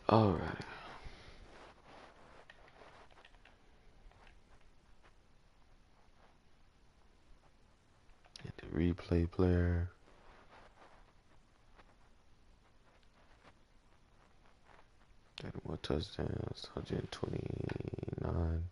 All right. Get the replay player. 31 touchdowns, 129.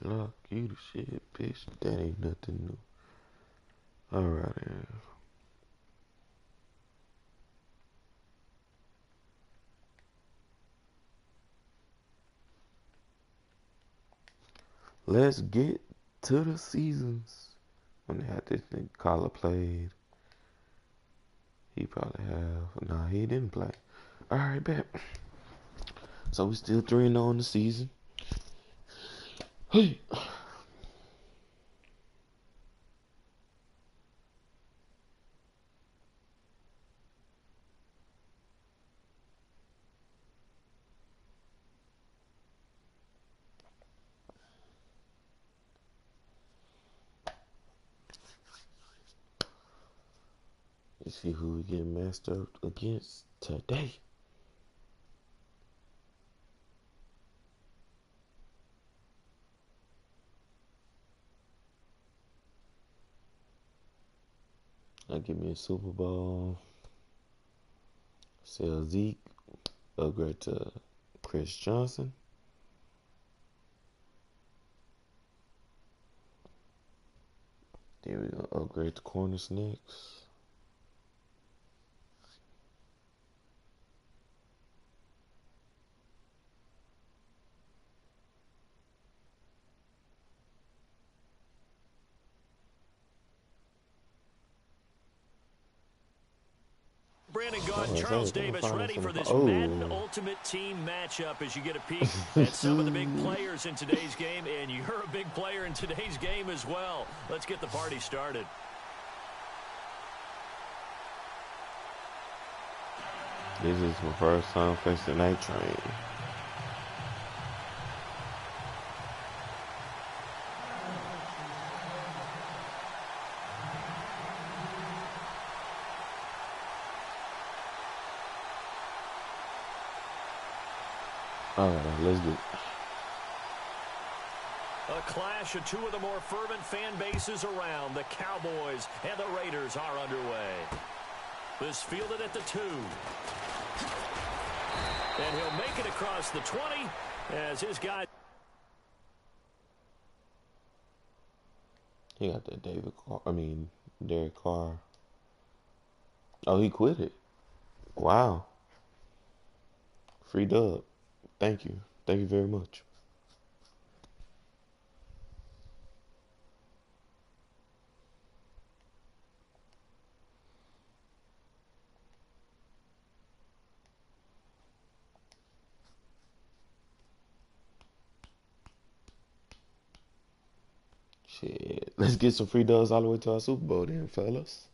Look, you the shit, bitch. That ain't nothing new. Alright, then. Let's get to the seasons. When they had this nigga Collar played. He probably have. Nah, he didn't play. Alright, bet. So we still 3-0 in the season. Hey. Let's see who we get messed up against today. Now give me a Super Bowl. Sell Zeke. Upgrade to Chris Johnson. Then we're going to upgrade the corners next. Brandon Gaudin, Charles Davis ready for this Madden Ultimate Team matchup as you get a peek at some of the big players in today's game, and you're a big player in today's game as well. Let's get the party started. This is my first time facing Night Train. Alright, let's get it. A clash of two of the more fervent fan bases around. The Cowboys and the Raiders are underway. This fielded at the 2. And he'll make it across the 20 as his guy. He got that Derek Carr. Oh, he quit it. Wow. Free dub. Thank you. Thank you very much. Shit. Let's get some free dubs all the way to our Super Bowl then, fellas.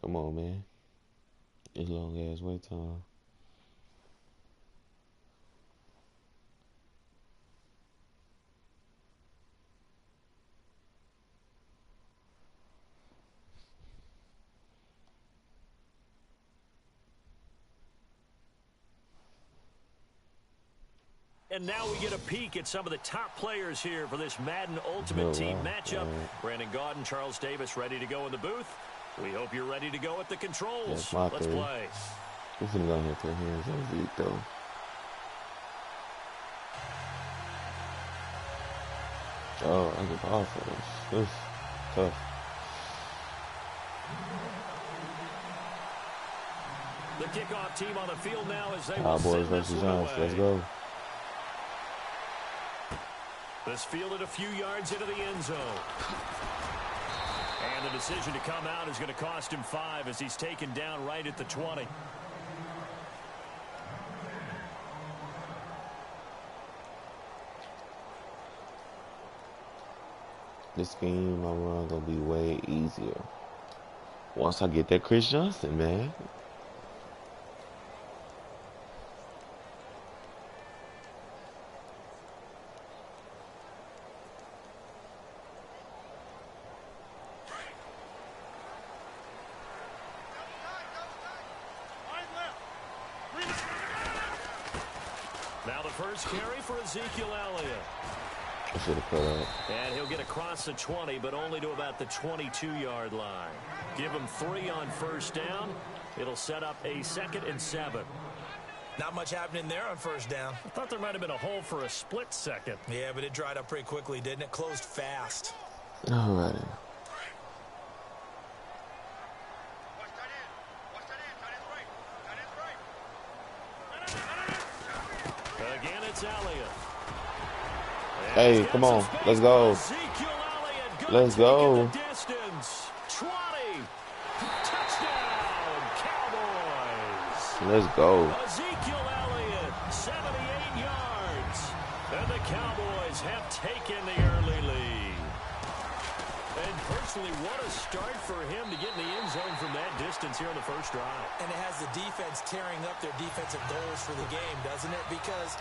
Come on, man. It's long ass wait time. And now we get a peek at some of the top players here for this Madden Ultimate Team matchup. Brandon Gaudin, Charles Davis ready to go in the booth. We hope you're ready to go at the controls. That's my Let's thing. play. We're finna go ahead and put hands on Zeke, though. Oh, I get ball for this. This tough. The kickoff team on the field now as they Cowboys versus Giants. Let's go. This fielded a few yards into the end zone. And the decision to come out is going to cost him 5 as he's taken down right at the 20. This game I'm running gonna be way easier once I get that Chris Johnson, man. Now the first carry for Ezekiel Elliott. I should have put up. And he'll get across the 20, but only to about the 22-yard line. Give him 3 on first down. It'll set up a 2nd and 7. Not much happening there on first down. I thought there might have been a hole for a split second. Yeah, but it dried up pretty quickly, didn't it? Closed fast. Alrighty. Again, it's Elliott. Hey, come on. Let's go. Let's go. 20. Touchdown, Cowboys. Let's go. Ezekiel Elliott, 78 yards. And the Cowboys have taken the early lead. And personally, what a start for him to get in the end zone from that distance here on the first drive. And it has the defense tearing up their defensive goals for the game, doesn't it? Because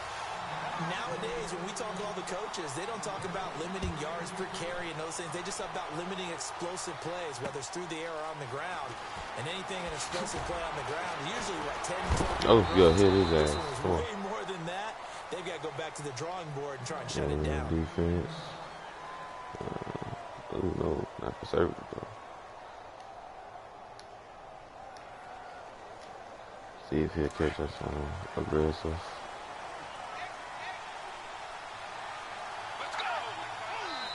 nowadays, when we talk to all the coaches, they don't talk about limiting yards per carry and those things. They just talk about limiting explosive plays, whether it's through the air or on the ground. And anything an explosive play on the ground, usually, what, 10, 12 Oh, yeah, hit his ass. This one was way more than that. They've got to go back to the drawing board and try and shut it down. Defense. Oh, no, not conservative, though. See if he'll catch us on aggressive.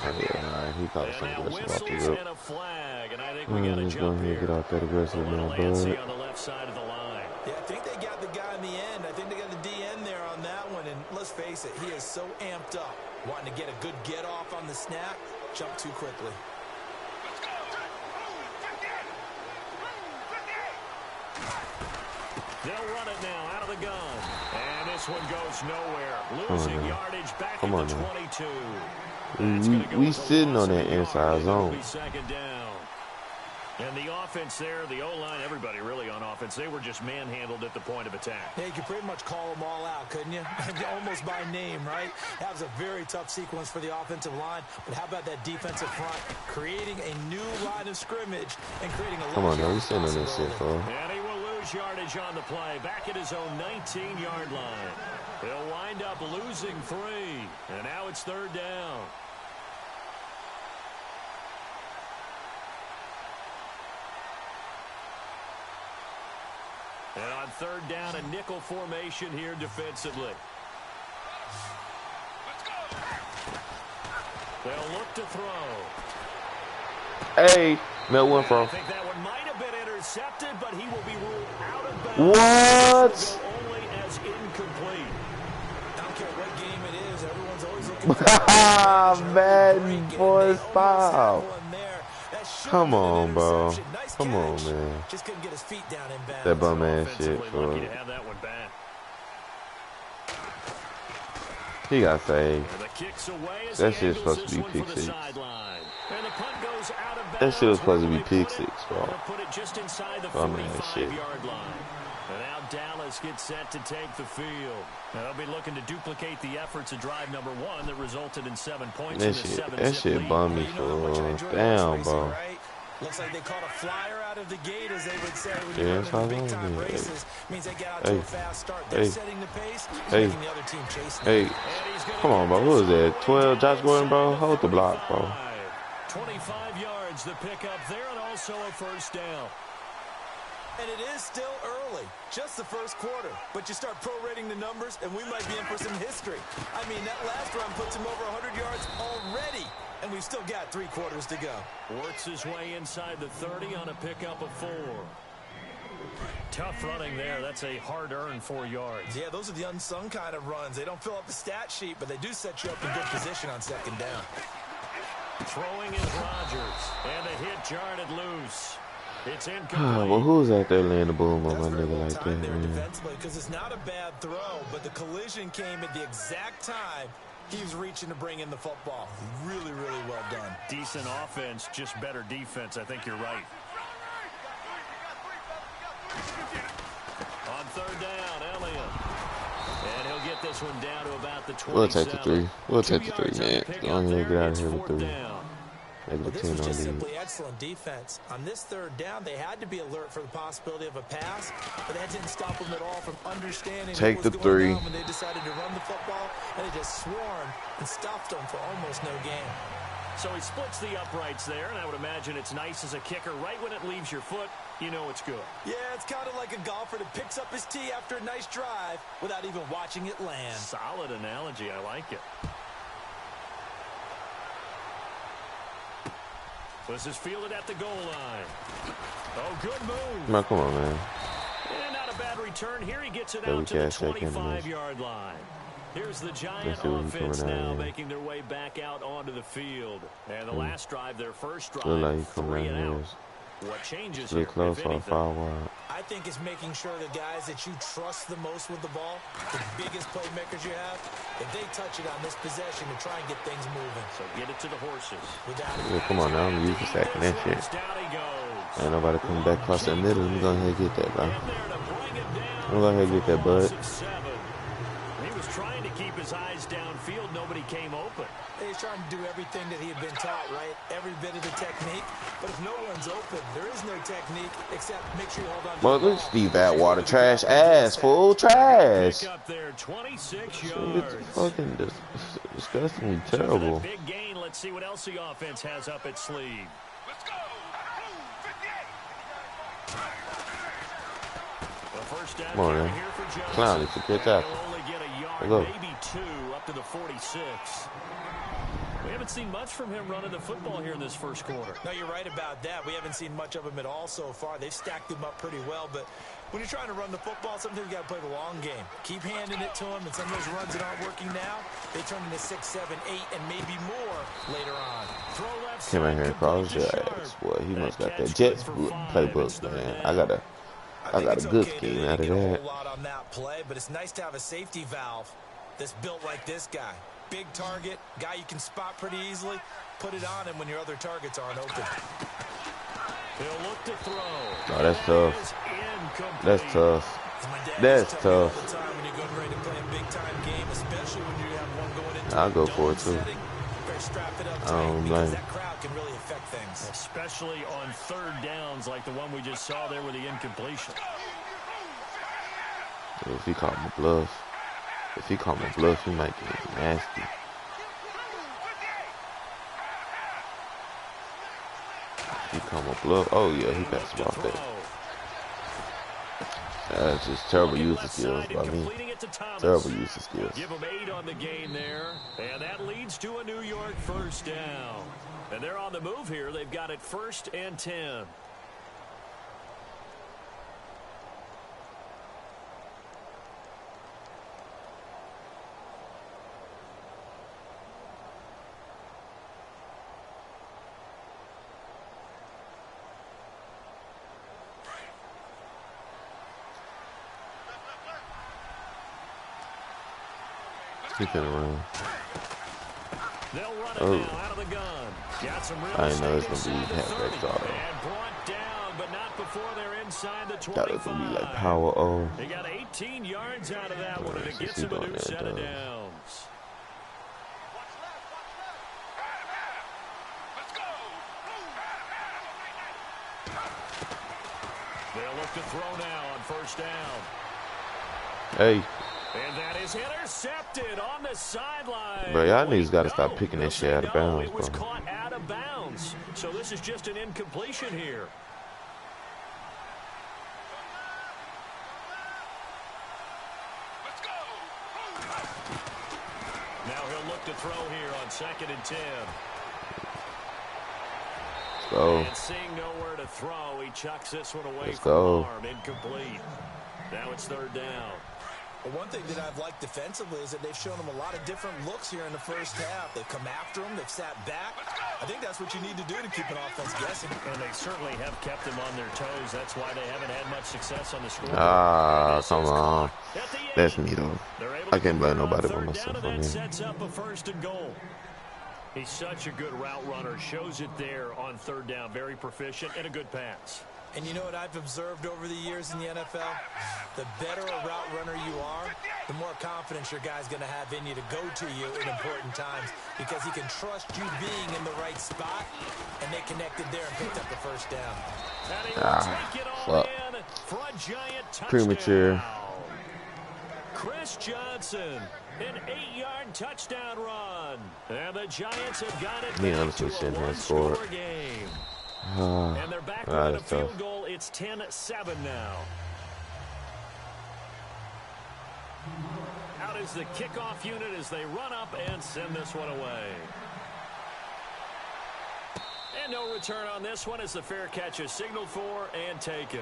Oh, yeah, alright, he caught us on aggressive off the rip. And a flag, and I think Let's go ahead and get out that aggressive now, bud. on the left side of the line. Yeah, I think they got the guy in the end. I think they got the DN there on that one. And let's face it, he is so amped up, wanting to get a good get off on the snap, jump too quickly. They'll run it now out of the gun. And this one goes nowhere. Losing yardage back at the 22. We sitting on that inside zone. Second down. And the offense there, the O-line, everybody really on offense, they were just manhandled at the point of attack. Yeah, you could pretty much call them all out, couldn't you? Almost by name, right? That was a very tough sequence for the offensive line. But how about that defensive front creating a new line of scrimmage and creating a Come on, now, we sitting on this shit, bro. And he will lose yardage on the play, back at his own 19-yard line. They'll wind up losing 3, and now it's 3rd down. And on 3rd down, a nickel formation here defensively. They'll look to throw. Hey, Mel Winfro. I think that one might have been intercepted, but he will be ruled out of bounds. What? Only as incomplete. I don't care what game it is. Everyone's always looking for Madden, boy, stop. Come on, bro. Come on, man. Just couldn't get his feet down in bounds. That bum ass shit, bro. Lucky to have that one back. He got saved. That shit's supposed to be pick 6. That That shit was supposed to be pick 6, bro. Put it just inside the Bum ass shit. 45-yard line. And now Dallas gets set to take the field. Now they'll be looking to duplicate the efforts of drive number 1 that resulted in 7 points. That shit bummed me for damn, bro. Looks like they caught a flyer out of the gate, as they would say, when Yeah, you're that's how running I big-time do it. races. Means they get out to a fast start. They're setting the pace, Hey. making the other team chase them. Hey, come on, bro. Who is that? 12, Josh Gordon, bro. Hold the block, bro. 25 yards the pickup there, and also a first down. And it is still early, just the first quarter. But you start prorating the numbers, and we might be in for some history. I mean, that last run puts him over 100 yards already, and we've still got 3 quarters to go. Works his way inside the 30 on a pickup of 4. Tough running there. That's a hard-earned 4 yards. Yeah, those are the unsung kind of runs. They don't fill up the stat sheet, but they do set you up in good position on second down. Throwing is Rodgers, and a hit jarred loose. It's incomplete. Well, who's out there laying the boom on my nigga like that, man? Defensively, because it's not a bad throw, but the collision came at the exact time he was reaching to bring in the football. Really, really well done. Decent offense, just better defense. I think you're right. On third down, Elliott. And he'll get this one down to about the 27. We'll take the 3. We'll take the 3, man. Go ahead and get out of here with 3. Well, this was just simply excellent defense. On this third down, they had to be alert for the possibility of a pass, but that didn't stop them at all from understanding take what the was 3 going on when they decided to run the football, and they just swarmed and stopped them for almost no gain. So he splits the uprights there, and I would imagine it's nice as a kicker. Right when it leaves your foot, you know it's good. Yeah, it's kind of like a golfer that picks up his tee after a nice drive without even watching it land. Solid analogy. I like it. This is fielded at the goal line. Oh, good move. No, come on, man. And not a bad return. Here he gets it out to the 25-yard line. Here's the Giant offense now making their way back out onto the field. And the last drive, their first drive, 3 and out. What changes here, close or foul wide? I think it's making sure the guys that you trust the most with the ball, the biggest playmakers you have, if they touch it on this possession to try and get things moving. So get it to the horses. Yeah, come on now, I'm used to sacking that shit. Ain't nobody coming back across that middle. Let me go ahead and get that, bro. Let me go ahead and get that, bud. He was trying to keep his eyes downfield. Nobody came open. He's trying to do everything that he had been taught, right? Every bit of the technique. But if no one's open, there is no technique except make sure you hold on to well, look at Steve Atwater. Trash ass, fool. Trash. Up there, 26 yards. It's fucking disgustingly terrible. Big gain. Let's see what else the offense has up its sleeve. Let's go. 58. Come on, man. Clown, it's a pitch out. Maybe 2 up to the 46. We haven't seen much from him running the football here in this first quarter. No, you're right about that. We haven't seen much of him at all so far. They've stacked him up pretty well, but when you're trying to run the football, sometimes you got to play the long game. Keep handing it to him, and some of those runs that aren't working now, they turn into 6, 7, 8, and maybe more later on. Came out here and crossed your ass. Boy, he must got that Jets playbook, man. I got a good scheme out of that. A lot on that play, but it's nice to have a safety valve that's built like this guy. Big target, guy you can spot pretty easily. Put it on him when your other targets aren't open. He'll look to throw. Oh, that's tough. That's tough. That's tough. When you're going ready to play a big-time game, especially when you have one going into I'll go for it, too. I don't blame. That crowd can really affect things. Especially on third downs like the one we just saw there with the incompletion. If he called me bluff. If he called me bluff, he might get nasty. If he called me bluff, oh yeah, he passed it off there. That's just terrible use of skills by me. Terrible use of skills. Give him 8 on the gain there, and that leads to a New York first down. And they're on the move here. They've got it 1st and 10. He finna run. They'll run it now out of the gun. Got some real I didn't know it was gonna be halfback start. And brought down, but not before they're inside the 25. Thought it was gonna be like power O. They got 18 yards out of that one, and it gets them a new set of downs. They'll look to throw now on first down. Hey. And that is intercepted on the sideline. Bro, y'all niggas gotta stop picking that shit out of bounds, It was bro. caught out of bounds. So this is just an incompletion here. Now he'll look to throw here on 2nd and 10. Go. And seeing nowhere to throw, he chucks this one away from go. arm, incomplete. Now it's 3rd down. Well, one thing that I've liked defensively is that they've shown them a lot of different looks here in the first half. They've come after them. They've sat back. I think that's what you need to do to keep an offense guessing. And they certainly have kept them on their toes. That's why they haven't had much success on the scoreboard. Ah, come on. That's me, though. I can't blame nobody but myself on that him. sets up a 1st and goal. He's such a good route runner. Shows it there on 3rd down. Very proficient and a good pass. And you know what I've observed over the years in the NFL? The better a route runner you are, the more confidence your guy's going to have in you to go to you in important times because he can trust you being in the right spot, and they connected there and picked up the 1st down. And he will take it all in for a giant touchdown. Premature. Chris Johnson, an 8-yard touchdown run. And the Giants have got it back to a one-score game. And they're back with a field goal. It's 10-7 now. Out is the kickoff unit as they run up and send this one away. And no return on this one as the fair catch is signaled for and taken.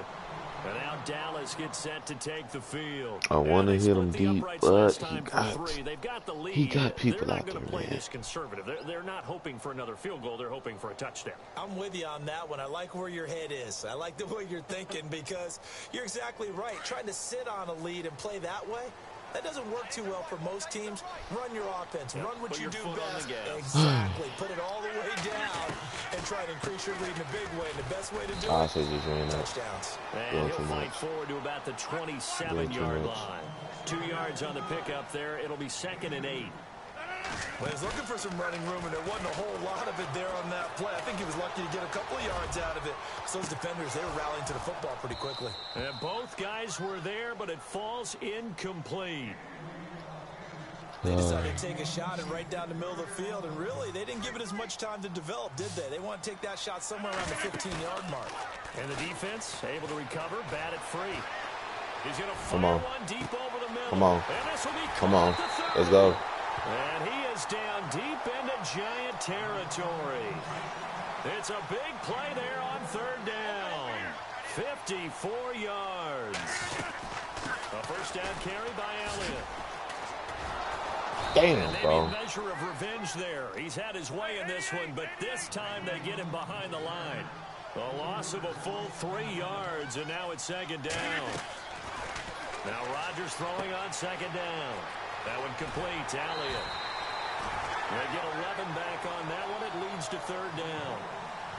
And now Dallas gets set to take the field. I want to hit him deep, but he got people They're out not there, going to play man. this conservative. They're not hoping for another field goal. They're hoping for a touchdown. I'm with you on that one. I like where your head is. I like the way you're thinking because you're exactly right. Trying to sit on a lead and play that way, that doesn't work too well for most teams. Run your offense. Run what you do best. Exactly. Put it all the way down and try to increase your lead in a big way. And the best way to do it, touchdowns. And he'll fight forward to about the 27-yard line. 2 yards on the pickup there. It'll be 2nd and 8. Well, he's looking for some running room, and there wasn't a whole lot of it there on that play. I think he was lucky to get a couple of yards out of it. So those defenders, they were rallying to the football pretty quickly. And both guys were there, but it falls incomplete. They decided to take a shot and right down the middle of the field, and really, they didn't give it as much time to develop, did they? They want to take that shot somewhere around the 15-yard mark. And the defense able to recover, bat it free. He's going to fire one deep over the middle. Come on. And this will be Come on. Let's go. And he is down deep into Giant territory. It's a big play there on 3rd down. 54 yards. A 1st down carry by Elliott. Damn, bro. A measure of revenge there. He's had his way in this one, but this time they get him behind the line. A loss of a full 3 yards, and now it's 2nd down. Now Rodgers throwing on 2nd down. That one complete. Elliott. They get 11 back on that one. It leads to 3rd down.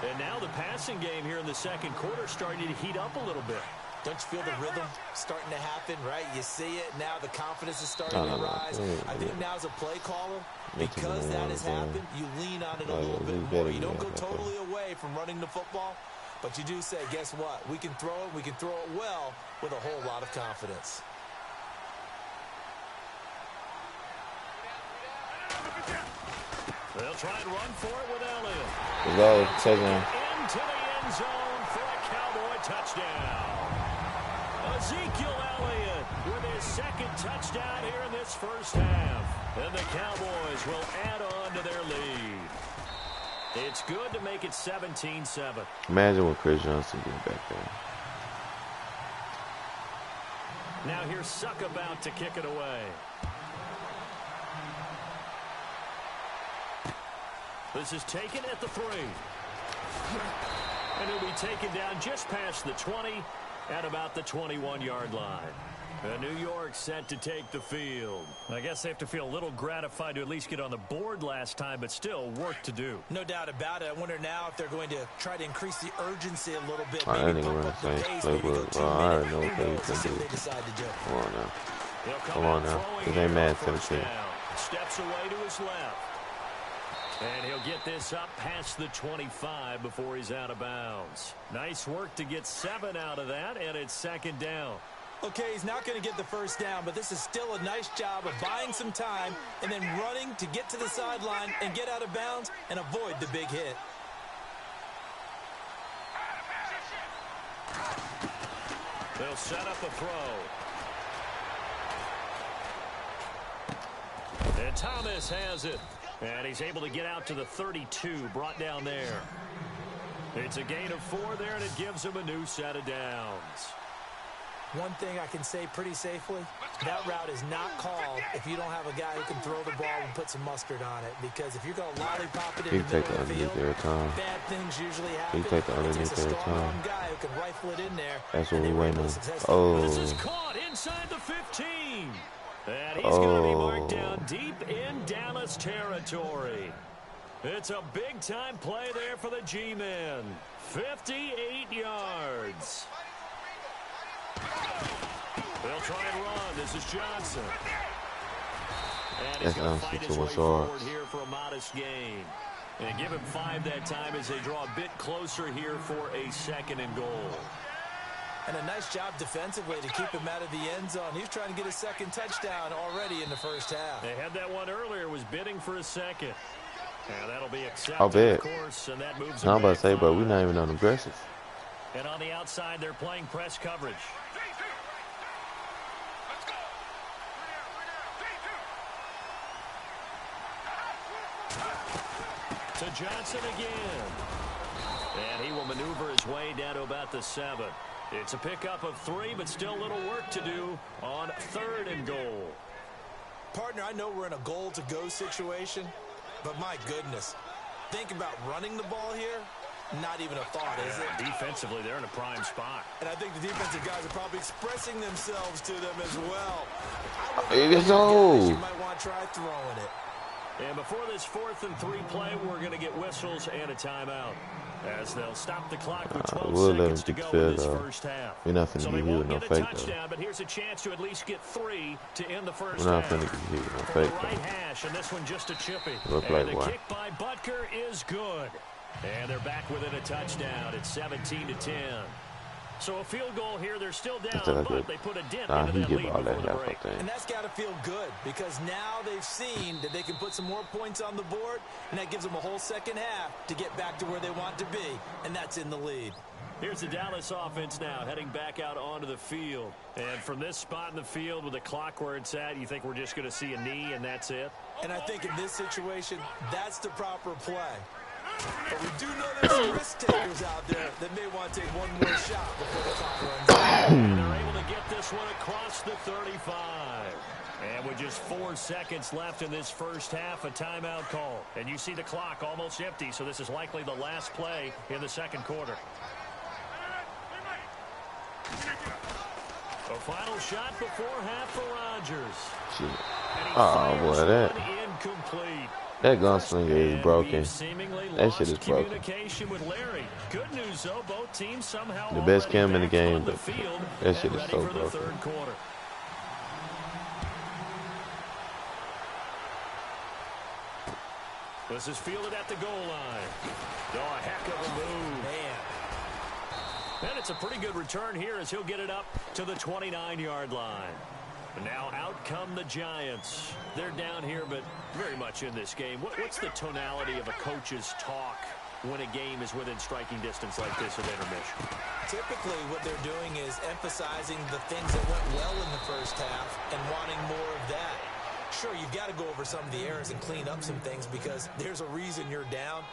And now the passing game here in the 2nd quarter starting to heat up a little bit. Don't you feel the rhythm starting to happen, right? You see it. Now the confidence is starting to rise. I think now as a play caller, because that has happened, you lean on it a little bit more. You don't go totally away from running the football, but you do say, guess what? We can throw it. We can throw it well with a whole lot of confidence. They'll try and run for it with Elliott. Let's go. Take him. Into the end zone for a Cowboy touchdown. Ezekiel Elliott with his 2nd touchdown here in this 1st half. And the Cowboys will add on to their lead. It's good to make it 17-7. Imagine what Chris Johnson did back there. Now here's Suck about to kick it away. This is taken at the 3. And he'll be taken down just past the 20 at about the 21-yard line. New York set to take the field. I guess they have to feel a little gratified to at least get on the board last time, but still work to do. No doubt about it. I wonder now if they're going to try to increase the urgency a little bit. I ain't gonna run the same playbook. I already know what they can do. Come on now. Come on now. This ain't Madden 17. Steps away to his left. And he'll get this up past the 25 before he's out of bounds. Nice work to get 7 out of that, and it's 2nd down. Okay, he's not going to get the 1st down, but this is still a nice job of buying some time and then running to get to the sideline and get out of bounds and avoid the big hit. They'll set up a throw. And Thomas has it. And he's able to get out to the 32, brought down there. It's a gain of 4 there, and it gives him a new set of downs. One thing I can say pretty safely, that route is not called if you don't have a guy who can throw the ball and put some mustard on it. Because if you're going to lollipop it in the middle of the field, bad things usually happen. He take the underneath every time. Guy who can rifle it in there. That's what we waiting on. Oh. This is caught inside the 15. And he's going to be marked down deep in Dallas territory. It's a big-time play there for the G-men. 58 yards. They'll try and run. This is Johnson. And he's going to fight his way forward here for a modest gain. And give him 5 that time as they draw a bit closer here for a 2nd and goal. And a nice job defensively to keep him out of the end zone. He's trying to get a 2nd touchdown already in the first half. They had that one earlier, was bidding for a 2nd. And that'll be accepted, I'll bet. Of course, and that moves I'm about to say, but we're not even on aggressive. And on the outside, they're playing press coverage. To Johnson again. And he will maneuver his way down to about the 7. It's a pickup of 3, but still a little work to do on 3rd and goal. Partner, I know we're in a goal-to-go situation, but my goodness, think about running the ball here. Not even a thought, is it? Defensively, they're in a prime spot. And I think the defensive guys are probably expressing themselves to them as well. You might want to try throwing it. And before this 4th and 3 play, we're going to get whistles and a timeout, as they'll stop the clock with 12 seconds to go in this first half. We're not finna so get hit with no fake, though. But here's a chance to at least get 3 to end the first We're not half. finna get hit with no From fake, the right though. hash, and this one just a chippy. Look and like the one. kick by Butker is good. And they're back within a touchdown. It's 17-10. So a field goal here. They're still down, but they put a dent into that lead before the break. And that's got to feel good because now they've seen that they can put some more points on the board, and that gives them a whole second half to get back to where they want to be, and that's in the lead. Here's the Dallas offense now heading back out onto the field. And from this spot in the field with the clock where it's at, you think we're just going to see a knee and that's it? And I think in this situation, that's the proper play. But we do know there's some risk takers out there that may want to take one more shot before the clock runs out. And they're able to get this one across the 35. And with just 4 seconds left in this first half, a timeout call. And you see the clock almost empty, so this is likely the last play in the 2nd quarter. A final shot before half for Rodgers. Oh, boy, that. Incomplete. That gunslinger is broken. That shit is broken. Communication with Larry. Good news though, both teams somehow the best cam in the game, the but field that shit is so for the broken. 3rd quarter. This is fielded at the goal line. Oh, a heck of a move. Man. And it's a pretty good return here as he'll get it up to the 29-yard line. Now out come the Giants. They're down here, but very much in this game. What's the tonality of a coach's talk when a game is within striking distance like this at intermission? Typically, what they're doing is emphasizing the things that went well in the first half and wanting more of that. Sure, you've got to go over some of the errors and clean up some things because there's a reason you're down.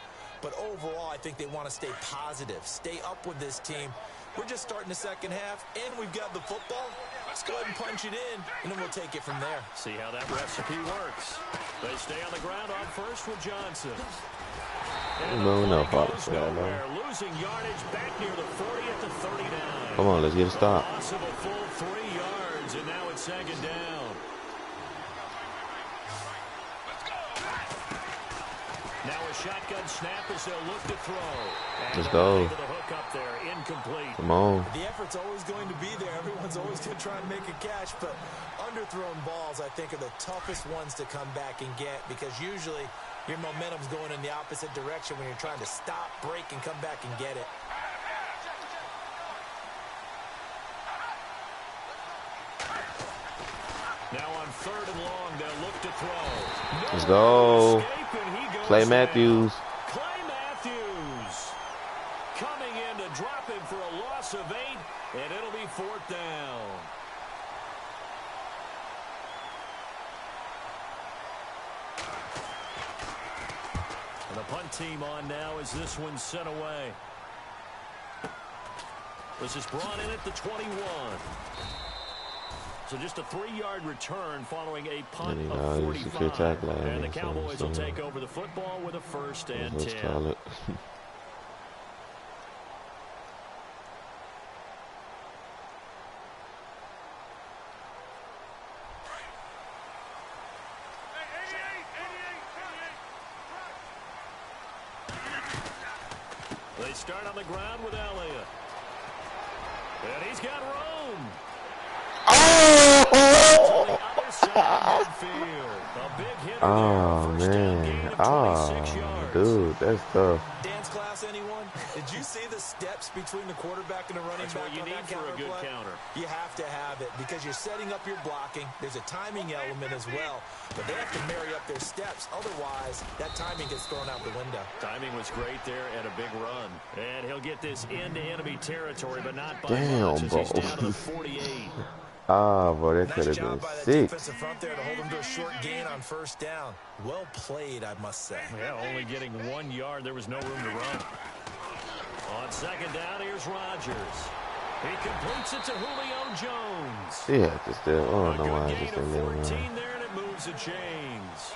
But overall, I think they want to stay positive, stay up with this team. We're just starting the second half, and we've got the football. Let's go ahead and punch it in, and then we'll take it from there. See how that recipe works. They stay on the ground on first with Johnson. Losing yardage back near the 40 at the 39. Come on, let's get a stop. Loss of a full 3 yards, and now it's 2nd down. Now a shotgun snap as they'll look to throw. And let's go. The hook up there, incomplete. Come on. The effort's always going to be there. Everyone's always going to try and make a catch, but underthrown balls, I think, are the toughest ones to come back and get because usually your momentum's going in the opposite direction when you're trying to stop, break, and come back and get it. Now on 3rd and long, they'll look to throw. Let's go. Clay Matthews. Clay Matthews coming in to drop him for a loss of 8, and it'll be 4th down. punt team on now as this one's sent away. This is brought in at the 21. So just a 3-yard return following a punt of 45. And the Cowboys will take over the football with a 1st and 10. They start on the ground with Elliott. And he's got room. Oh, man. Oh, dude, that's tough. Dance class, anyone? Did you see the steps between the quarterback and the running back? That's what you need for a good counter. You have to have it because you're setting up your blocking. There's a timing element as well, but they have to marry up their steps. Otherwise, that timing gets thrown out the window. Timing was great there and a big run. And he'll get this into enemy territory, but not by much as he's down to the 48. Ah, bro, that could have been 6. Defensive front there to hold him to a short gain on 1st down. Well played, I must say. Yeah, only getting 1 yard. There was no room to run. On 2nd down, here's Rodgers. He completes it to Julio Jones. Yeah, just still. I don't know why I just didn't let him 14 there, and it moves the chains.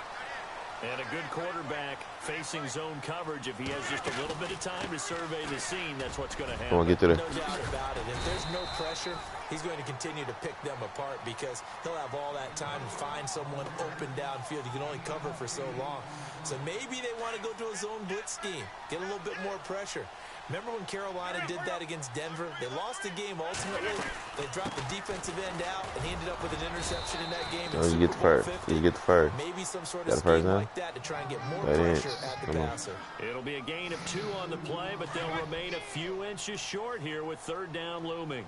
And a good quarterback facing zone coverage. If he has just a little bit of time to survey the scene, that's what's going to happen. Come on, get to there. No doubt about it. If there's no pressure, he's going to continue to pick them apart because he'll have all that time to find someone open downfield. You can only cover for so long. So maybe they want to go to a zone blitz scheme, get a little bit more pressure. Remember when Carolina did that against Denver? They lost the game ultimately. They dropped the defensive end out, and he ended up with an interception in that game. Oh, you get the first. You get the first. Maybe some sort of scheme like that to try and get more pressure at the passer. It'll be a gain of 2 on the play, but they'll remain a few inches short here with 3rd down looming.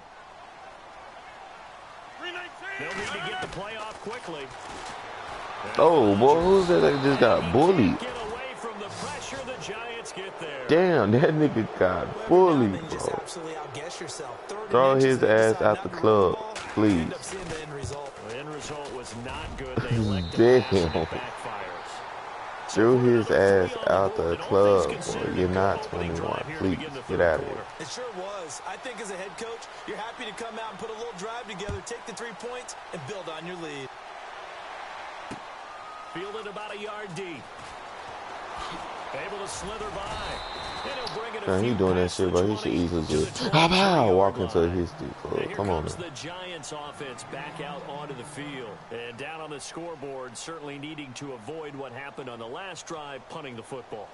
They'll need to get the play off quickly. Oh, boy, who's that that just got bullied? Get away from the pressure. The Giants get there. Damn, that nigga got bullied, bro. Throw his ass out the club, please. The end result was not good. They elected Damn. Threw his ass out the club, boy. You're not 21. Please, get out of here. It sure was. I think as a head coach, you're happy to come out and put a little drive together, take the 3 points, and build on your lead. Fielded about a yard deep. Able to slither by. And he'll bring it Man, he doing that shit, bro. He should easily just walk into his dude, bro. Come on, man. The Giants offense back out onto the field. And down on the scoreboard, certainly needing to avoid what happened on the last drive, punting the football.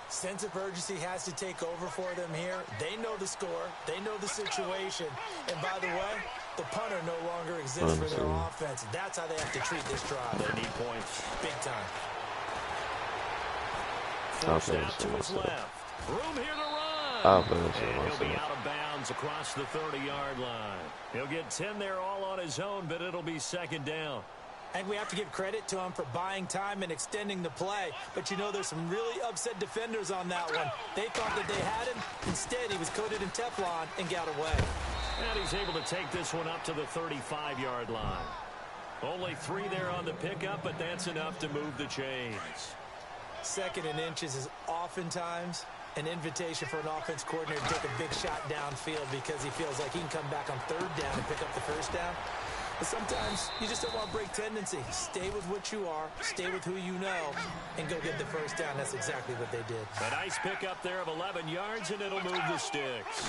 Sense of urgency has to take over for them here. They know the score. They know the situation. And by the way, the punter no longer exists for their offense. That's how they have to treat this drive. They need points. Big time. Forced out to his left. Room here to run. And he'll be out of bounds across the 30-yard line. He'll get 10 there all on his own, but it'll be 2nd down. And we have to give credit to him for buying time and extending the play. But, you know, there's some really upset defenders on that one. They thought that they had him. Instead, he was coated in Teflon and got away. And he's able to take this one up to the 35-yard line. Only 3 there on the pickup, but that's enough to move the chains. 2nd and inches is oftentimes an invitation for an offense coordinator to take a big shot downfield because he feels like he can come back on 3rd down and pick up the 1st down. But sometimes you just don't want to break tendency. Stay with what you are, stay with who you know, and go get the 1st down. That's exactly what they did. A nice pickup there of 11 yards, and it'll move the sticks.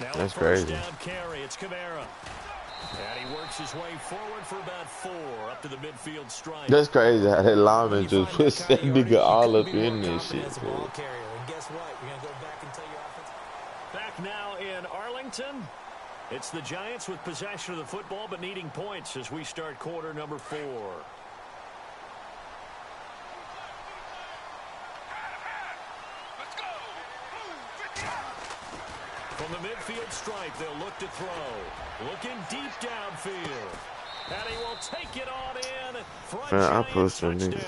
Now that's first crazy. Down carry. It's Kamara. And he works his way forward for about 4 up to the midfield stripe. That's crazy how that lineman just puts that nigga all up in this shit. And guess what? You're going to go back and tell your offense. Back now in Arlington. It's the Giants with possession of the football but needing points as we start quarter number 4. From the midfield stripe, they'll look to throw. Looking deep downfield. And he will take it on in. Front Man, I Giants pushed them touchdown. niggas.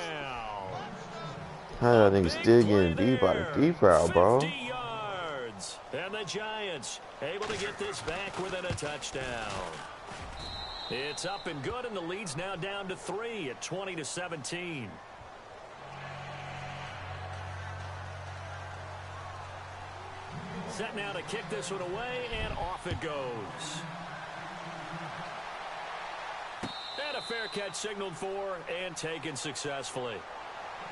How y'all niggas still getting deep out of deep route, bro? 50 yards. And the Giants able to get this back within a touchdown. It's up and good, and the lead's now down to 3 at 20-17. Set now to kick this one away, and off it goes. And a fair catch signaled for and taken successfully.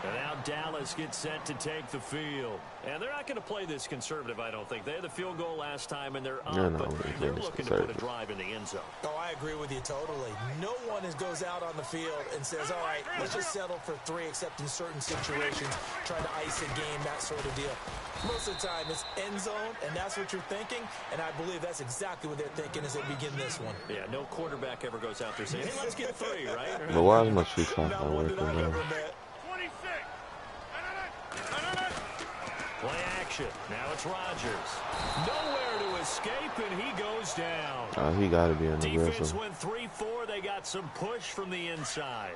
And now Dallas gets set to take the field. And they're not going to play this conservative, I don't think. They had the field goal last time, and they're up, but they're looking to put a drive in the end zone. Oh, I agree with you totally. No one goes out on the field and says, all right, let's just settle for 3, except in certain situations, trying to ice a game, that sort of deal. Most of the time, it's end zone, and that's what you're thinking, and I believe that's exactly what they're thinking as they begin this one. Yeah, no quarterback ever goes out there saying, hey, let's get 3, right? But why is my shoe top not working? Play action. Now it's Rodgers. Nowhere to escape, and he goes down. He got to be on the defense went 3-4. They got some push from the inside.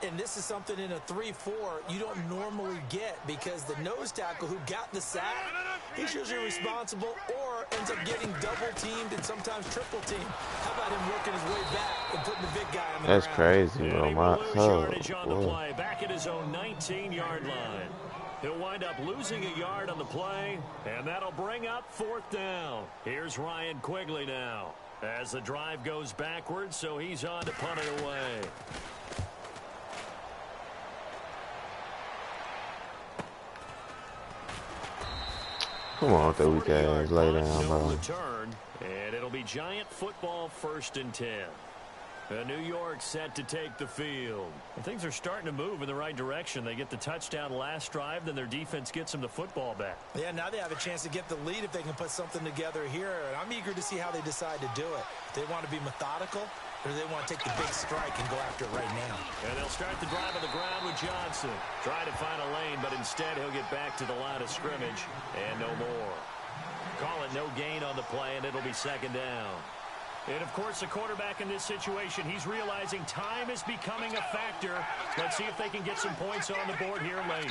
And this is something in a 3-4 you don't normally get, because the nose tackle who got the sack, he's usually responsible or ends up getting double-teamed and sometimes triple-teamed. How about him working his way back and putting the big guy on the ground? That's crazy, bro. Yardage on the play, back at his own 19-yard line. He'll wind up losing a yard on the play, and that'll bring up 4th down. Here's Ryan Quigley now as the drive goes backwards, so he's on to punt it away. Come on, that weak ass. Lay down, bro. Return, and it'll be Giant football 1st and 10. New York set to take the field. And things are starting to move in the right direction. They get the touchdown last drive, then their defense gets them the football back. Yeah, now they have a chance to get the lead if they can put something together here. And I'm eager to see how they decide to do it. They want to be methodical, or do they want to take the big strike and go after it right now? And they'll start the drive on the ground with Johnson. Trying to find a lane, but instead he'll get back to the line of scrimmage and no more. Call it no gain on the play, and it'll be 2nd down. And, of course, the quarterback in this situation, he's realizing time is becoming a factor. Let's see if they can get some points on the board here late.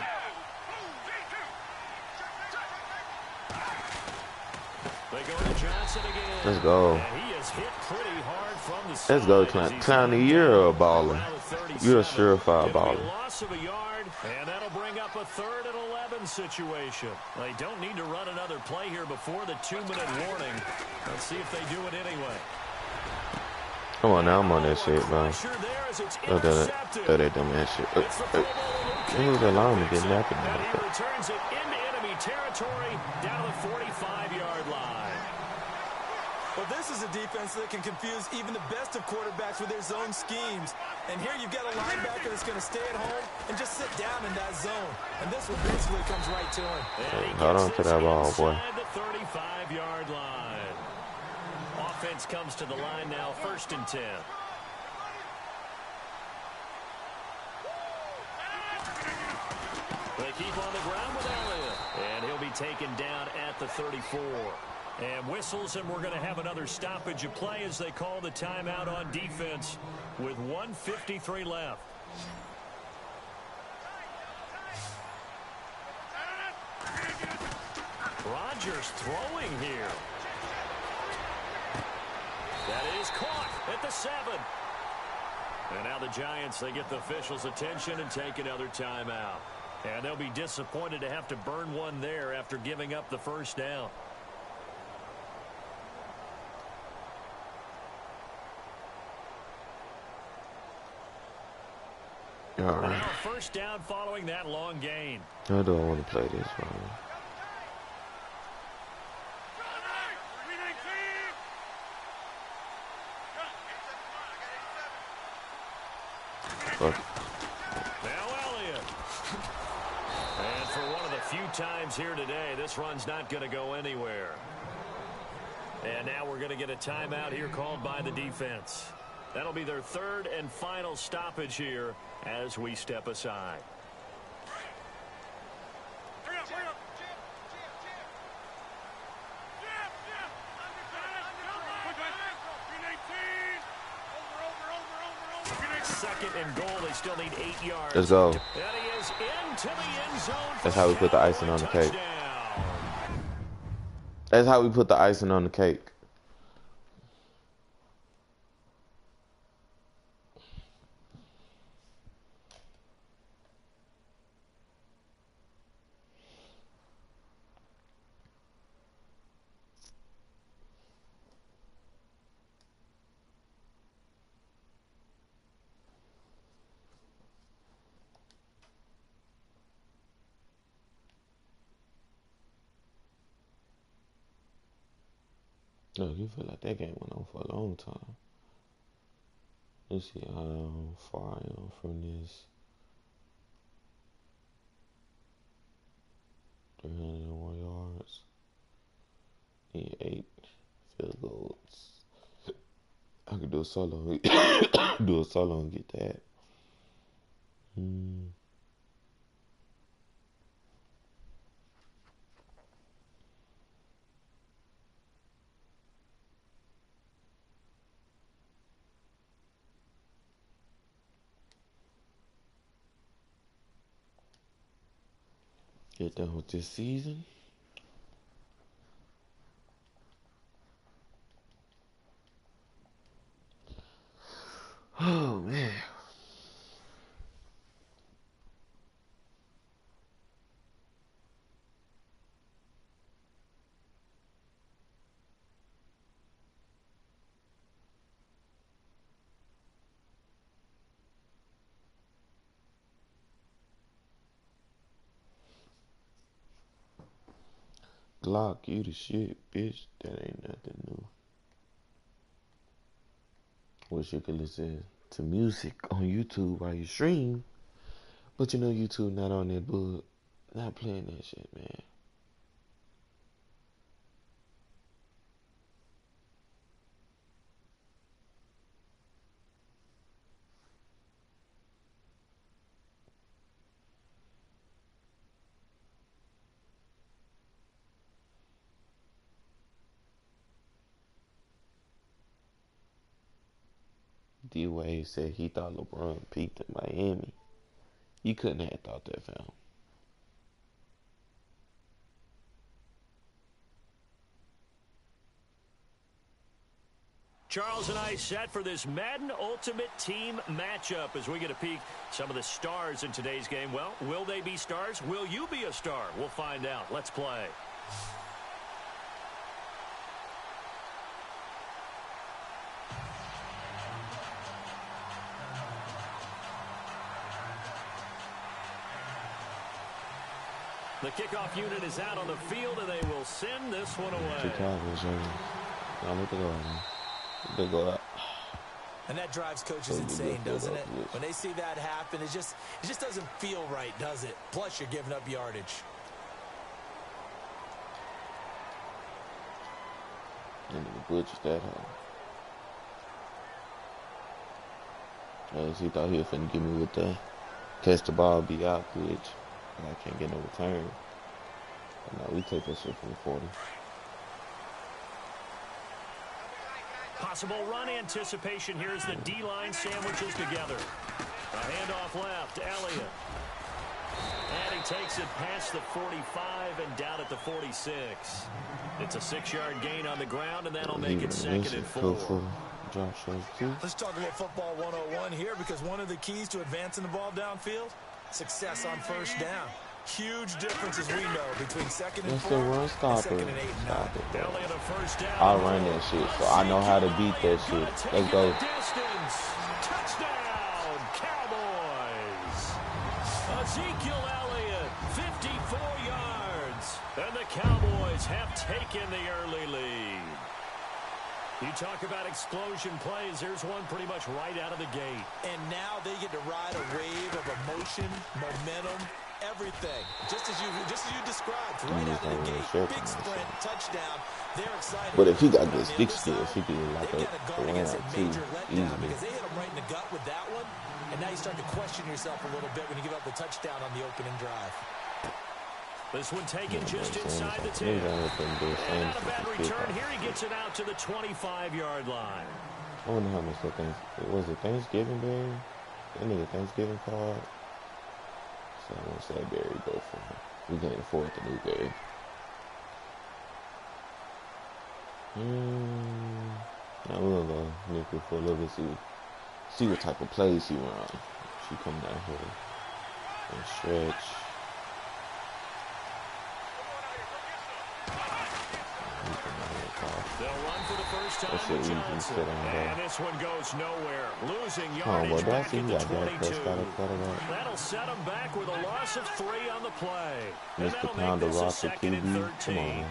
They go to Johnson again. Let's go. And he is hit pretty hard from the Let's side. go, Clown. You're a baller. You're a surefire baller. Loss of a yard, and that'll bring up a 3rd and 11 situation. They don't need to run another play here before the 2-minute warning. Let's see if they do it anyway. Come on now, I'm on that shit, bro. Oh, that dumb ass shit. Who's the lineman getting napped about He returns it into enemy territory down to the 45-yard line. Well, this is a defense that can confuse even the best of quarterbacks with their zone schemes. And here you've got a linebacker that's going to stay at home and just sit down in that zone. And this one basically comes right to him. Hold on to that ball, boy. The 35-yard line. Offense comes to the line now, 1st and 10. They keep on the ground with Elliott. And he'll be taken down at the 34. And whistles, and we're going to have another stoppage of play as they call the timeout on defense with 1:53 left. Rodgers throwing here. That is caught at the 7. And now the Giants, they get the officials' attention and take another timeout. And they'll be disappointed to have to burn one there after giving up the 1st down. All right. Now 1st down following that long gain. How do I want to play this, bro? Fuck. Now Elliott. And for one of the few times here today, this run's not going to go anywhere. And now we're going to get a timeout here called by the defense. That'll be their 3rd and final stoppage here as we step aside. Second and goal. They still need 8 yards. Let's go. And he is into the end zone. That's how we put the icing on the cake. That's how we put the icing on the cake. Look, you feel like that game went on for a long time. Let's see how far I am from this. 301 yards. Need 8 field goals. I could do a solo. Do a solo and get that. Get done with this season. Oh man. Glock, you the shit, bitch. That ain't nothing new. Wish you could listen to music on YouTube while you stream. But you know YouTube not on that book. Not playing that shit, man. D-Wade said he thought LeBron peaked in Miami. You couldn't have thought that, fam. Charles and I set for this Madden Ultimate Team matchup as we get a peek some of the stars in today's game. Well, will they be stars? Will you be a star? We'll find out. Let's play. The kickoff unit is out on the field, and they will send this one away. They go up. And that drives coaches insane, doesn't it? When they see that happen, it just doesn't feel right, does it? Plus, you're giving up yardage. And the butchers that hard. He thought he was finna give me with the catch the ball, be out, glitch. I can't get no return. But now we take that shit from the 40. Possible run anticipation here as the D-line sandwiches together. A handoff left, Elliott. And he takes it past the 45 and down at the 46. It's a 6-yard gain on the ground, and that'll make it 2nd and 4. Let's talk about football 101 here, because one of the keys to advancing the ball downfield, success on first down. Huge difference, as we know, between 2nd and 4 and 2nd and 8 and 9. Elliott a first down. I'll run that shit, so I know how to beat that shit. Let's go. Touchdown, Cowboys. Ezekiel Elliott, 54 yards. And the Cowboys have taken the early lead. You talk about explosion plays. There's one pretty much right out of the gate. And now they get to ride a wave of emotion, momentum, everything. Just as you described, right out of the gate, big sprint, touchdown. They're excited. But if he got good stick skills, he could like a round two easily. Because they hit him right in the gut with that one. And now you start to question yourself a little bit when you give up the touchdown on the opening drive. This one taken just inside the 10. And not a bad return here. He gets it out to the 25-yard line. I wonder how much that thing was. It Thanksgiving Berry? That nigga Thanksgiving card. So I want to say Berry go for him. We can't afford the new Berry. Now we'll go nickel for a little bit. See what type of plays he run. She come down here and stretch. They'll run for the first time with Johnson. And this one goes nowhere. Losing yardage back at the 22. That'll set them back with a loss of 3 on the play. And Mr. that'll Pounder make this a 2nd and QB. 13.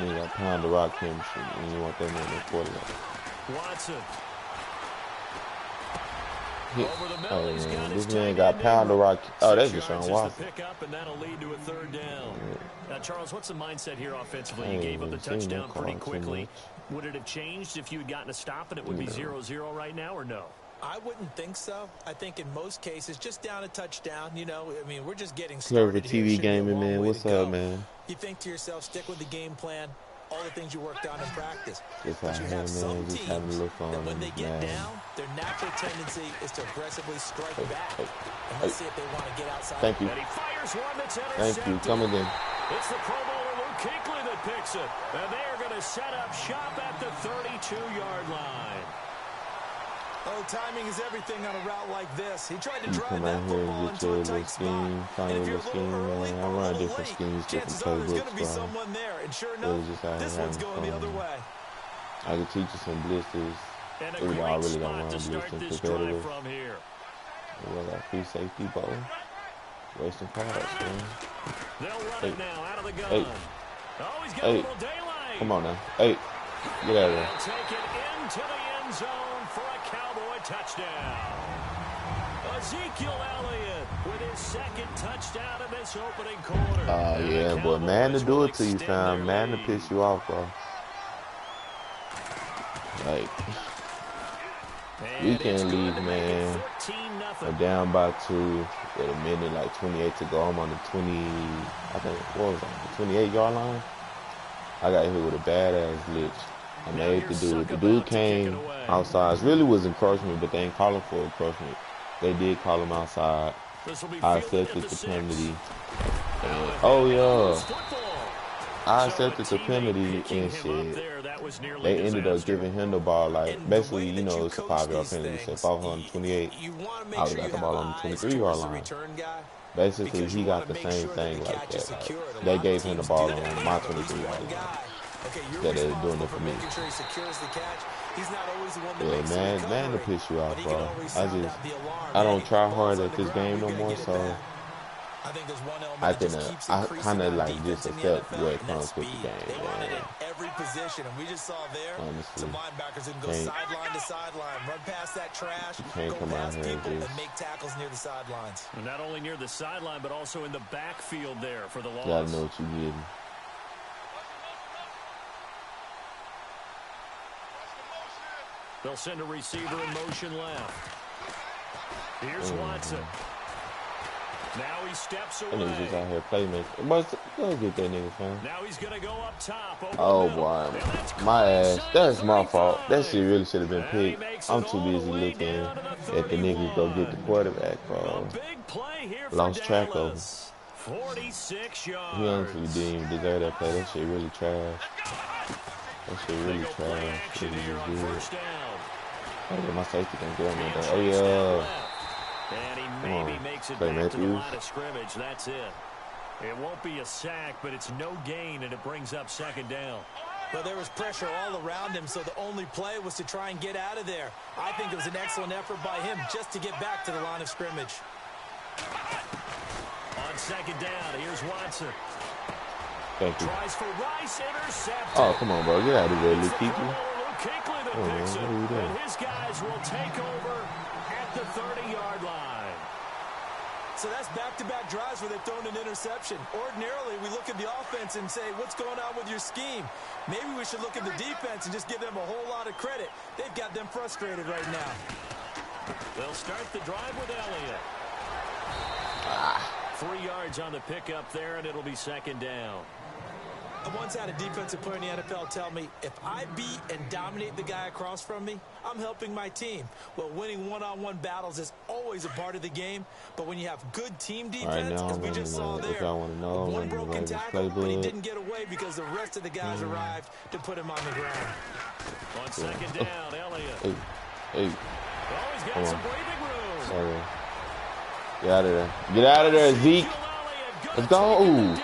You got pound the rock chemistry, and you want that man in quarterback. Watson. Oh man, this man got pound the rock. Oh, that's just Sean Watson. Pickup, and that'll lead to a third down. Now, Charles, what's the mindset here offensively? You gave up the touchdown pretty quickly. Would it have changed if you had gotten a stop and it would be 0-0 right now, or no? I wouldn't think so. I think in most cases, just down a touchdown, you know, I mean, we're just getting started. Clever TV gaming, man. What's up, man? You think to yourself, stick with the game plan, all the things you worked on in practice. Just But you have some man, teams that when they get down, their natural tendency is to aggressively strike back. And let's see if they want to get outside. Thank you. And he fires one that's Thank you. Come again. It's the Pro Bowler Luke Kuechly that picks it. And they are going to set up shop at the 32-yard line. Oh, timing is everything on a route like this. He tried to You drive come that out here football and get into your a little tight spot. scheme, find And your if you're little a scheme, little early man. I or a run little different late, schemes, different chances are there's going to playbooks, be bro. someone there. And sure Really enough, just out this here one's having going the other fun. way. I can teach you some blisters. And a Even though I great really don't spot want to to start blitz this and drive competitive. from here. We got free safety ball. Wasting cards, man. They'll run it now out of the gun. Hey. Oh, he's got a little daylight. Come on now. Hey, get out of there. They'll take it into the end zone for a Cowboy touchdown. Ezekiel Elliott with his second touchdown in this opening quarter. Yeah, boy, man to do it to you, fam. Man to piss you off, bro. Like, we can't leave, man. We're down by 2 with a minute, like 28 to go. I'm on the 20, I think, what was that, the 28-yard line? I got hit with a badass glitch. I made the dude. The dude came outside. It really was encroachment, but they ain't calling for encroachment. They did call him outside. I accepted the penalty. And, oh, yeah. I accepted the penalty and shit. They ended up giving him the ball, like, basically, you know, it's a 5-yard penalty. So if I was on the 28, I was got the ball on the 23-yard line. Basically, he got the same thing like that. Like, they gave him the ball on my 23-yard line. That they're doing it for me. Yeah, man to piss you off, bro. I don't try hard at this game no more, so I kind of like just accept where it comes with the game, man. Every position, and we just saw there some linebackers who can go sideline to sideline, run past that trash, go past people, and make tackles near the sidelines. Not only near the sideline, but also in the backfield there for the loss. You gotta know what you're getting. They'll send a receiver in motion left. Here's Watson. Now he steps away. That nigga just out here playmaking. Go get that nigga, fam. Now he's gonna go up top. Oh boy, my ass. That's my fault. That shit really should have been picked. I'm too busy looking at the niggas go get the quarterback, bro. Lost track of him. 46 yards. He honestly didn't even deserve that play. That shit really trash. That shit really trash. Shit is good. Oh yeah, my safety can get on there. Oh yeah. And he maybe makes it back to the line of scrimmage. That's it. It won't be a sack, but it's no gain, and it brings up second down. Well, there was pressure all around him, so the only play was to try and get out of there. I think it was an excellent effort by him just to get back to the line of scrimmage. On second down, here's Watson. Thank you. Tries for Rice, intercepted. Oh, come on, bro. Get out of there, Luke Kuechly. Oh, man, what are you doing? And his guys will take over at the 30-yard line. So that's back-to-back drives where they've thrown an interception. Ordinarily, we look at the offense and say, what's going on with your scheme? Maybe we should look at the defense and just give them a whole lot of credit. They've got them frustrated right now. They'll start the drive with Elliott. 3 yards on the pickup there, and it'll be second down. I once had a defensive player in the NFL tell me, if I beat and dominate the guy across from me, I'm helping my team. Well, winning one-on-one battles is always a part of the game, but when you have good team defense, as we just saw there, one broken tackle, but he didn't get away because the rest of the guys arrived to put him on the ground. On second down, Elliott. Hey. Oh, he's got some breathing room. Sorry. Get out of there. Get out of there, Zeke. Let's go.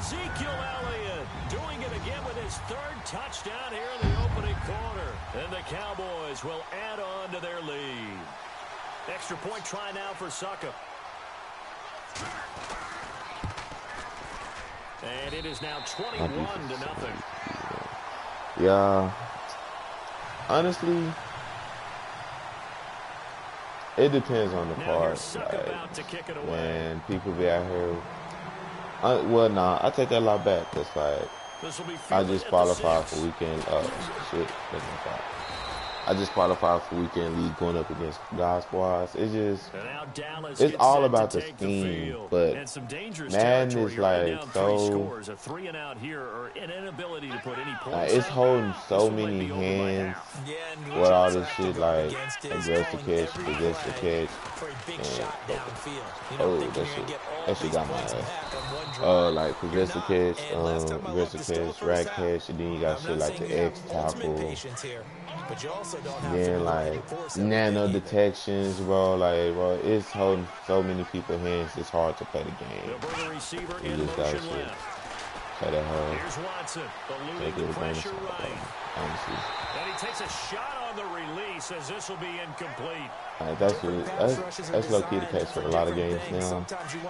Ezekiel Elliott doing it again with his third touchdown here in the opening quarter. And the Cowboys will add on to their lead. Extra point try now for Suckup. And it is now 21-0. Yeah. Honestly, it depends on the part. Like, when people be out here. I take that a lot back. Cause like, I just qualified for weekend. Shit, that's my fault. I just qualified for weekend league going up against God squads. It's all about the scheme, but Madden is like so. It's holding so many hands with all this shit like aggressive catch, possessive catch, and that shit got my ass. Like possessive catch, aggressive catch, rack catch, and then you got shit like the X tackle. Then like nano detections, bro. Like, bro, it's holding so many people's hands. It's hard to play the game. You just got shit. Play that hard. Take it with a grain of salt, honestly. And he takes a shot on the release as this will be incomplete. That's low key the case for a lot of games now.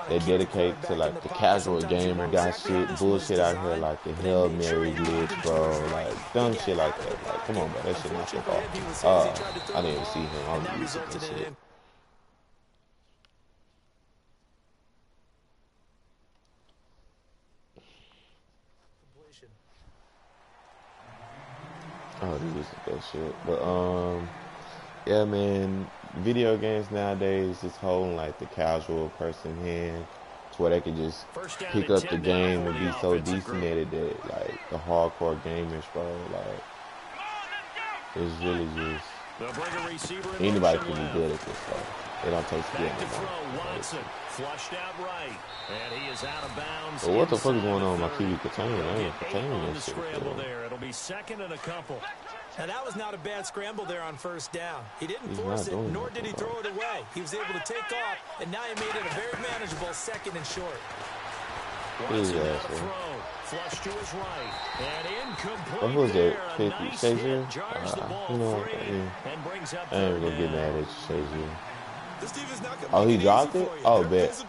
They dedicate to like the casual gamer, got shit, bullshit out here like the Hail Mary glitch, bro. Like dumb shit like that. Like, come on, bro, that shit not your fault. I didn't even see him. I don't use that shit. Oh, this is that shit. But yeah, man, video games nowadays is holding like the casual person hand to where they can just pick up the game and be so decent at it that like the hardcore gamers, bro, like it's really just anybody can be good at this stuff. It don't take skill anymore. Flushed out right, and he is out of bounds. But what the fuck is going on with my QB container? I ain't containing that shit. It'll be second and a couple. And that was not a bad scramble there on first down. He didn't force it, nor did he throw it away. He was able to take off, and now he made it a very manageable second and short. Flush to his right, and incomplete. Who was that? Shazier? You know, I ain't gonna get mad at Shazier. Oh, he dropped it? Oh, bet.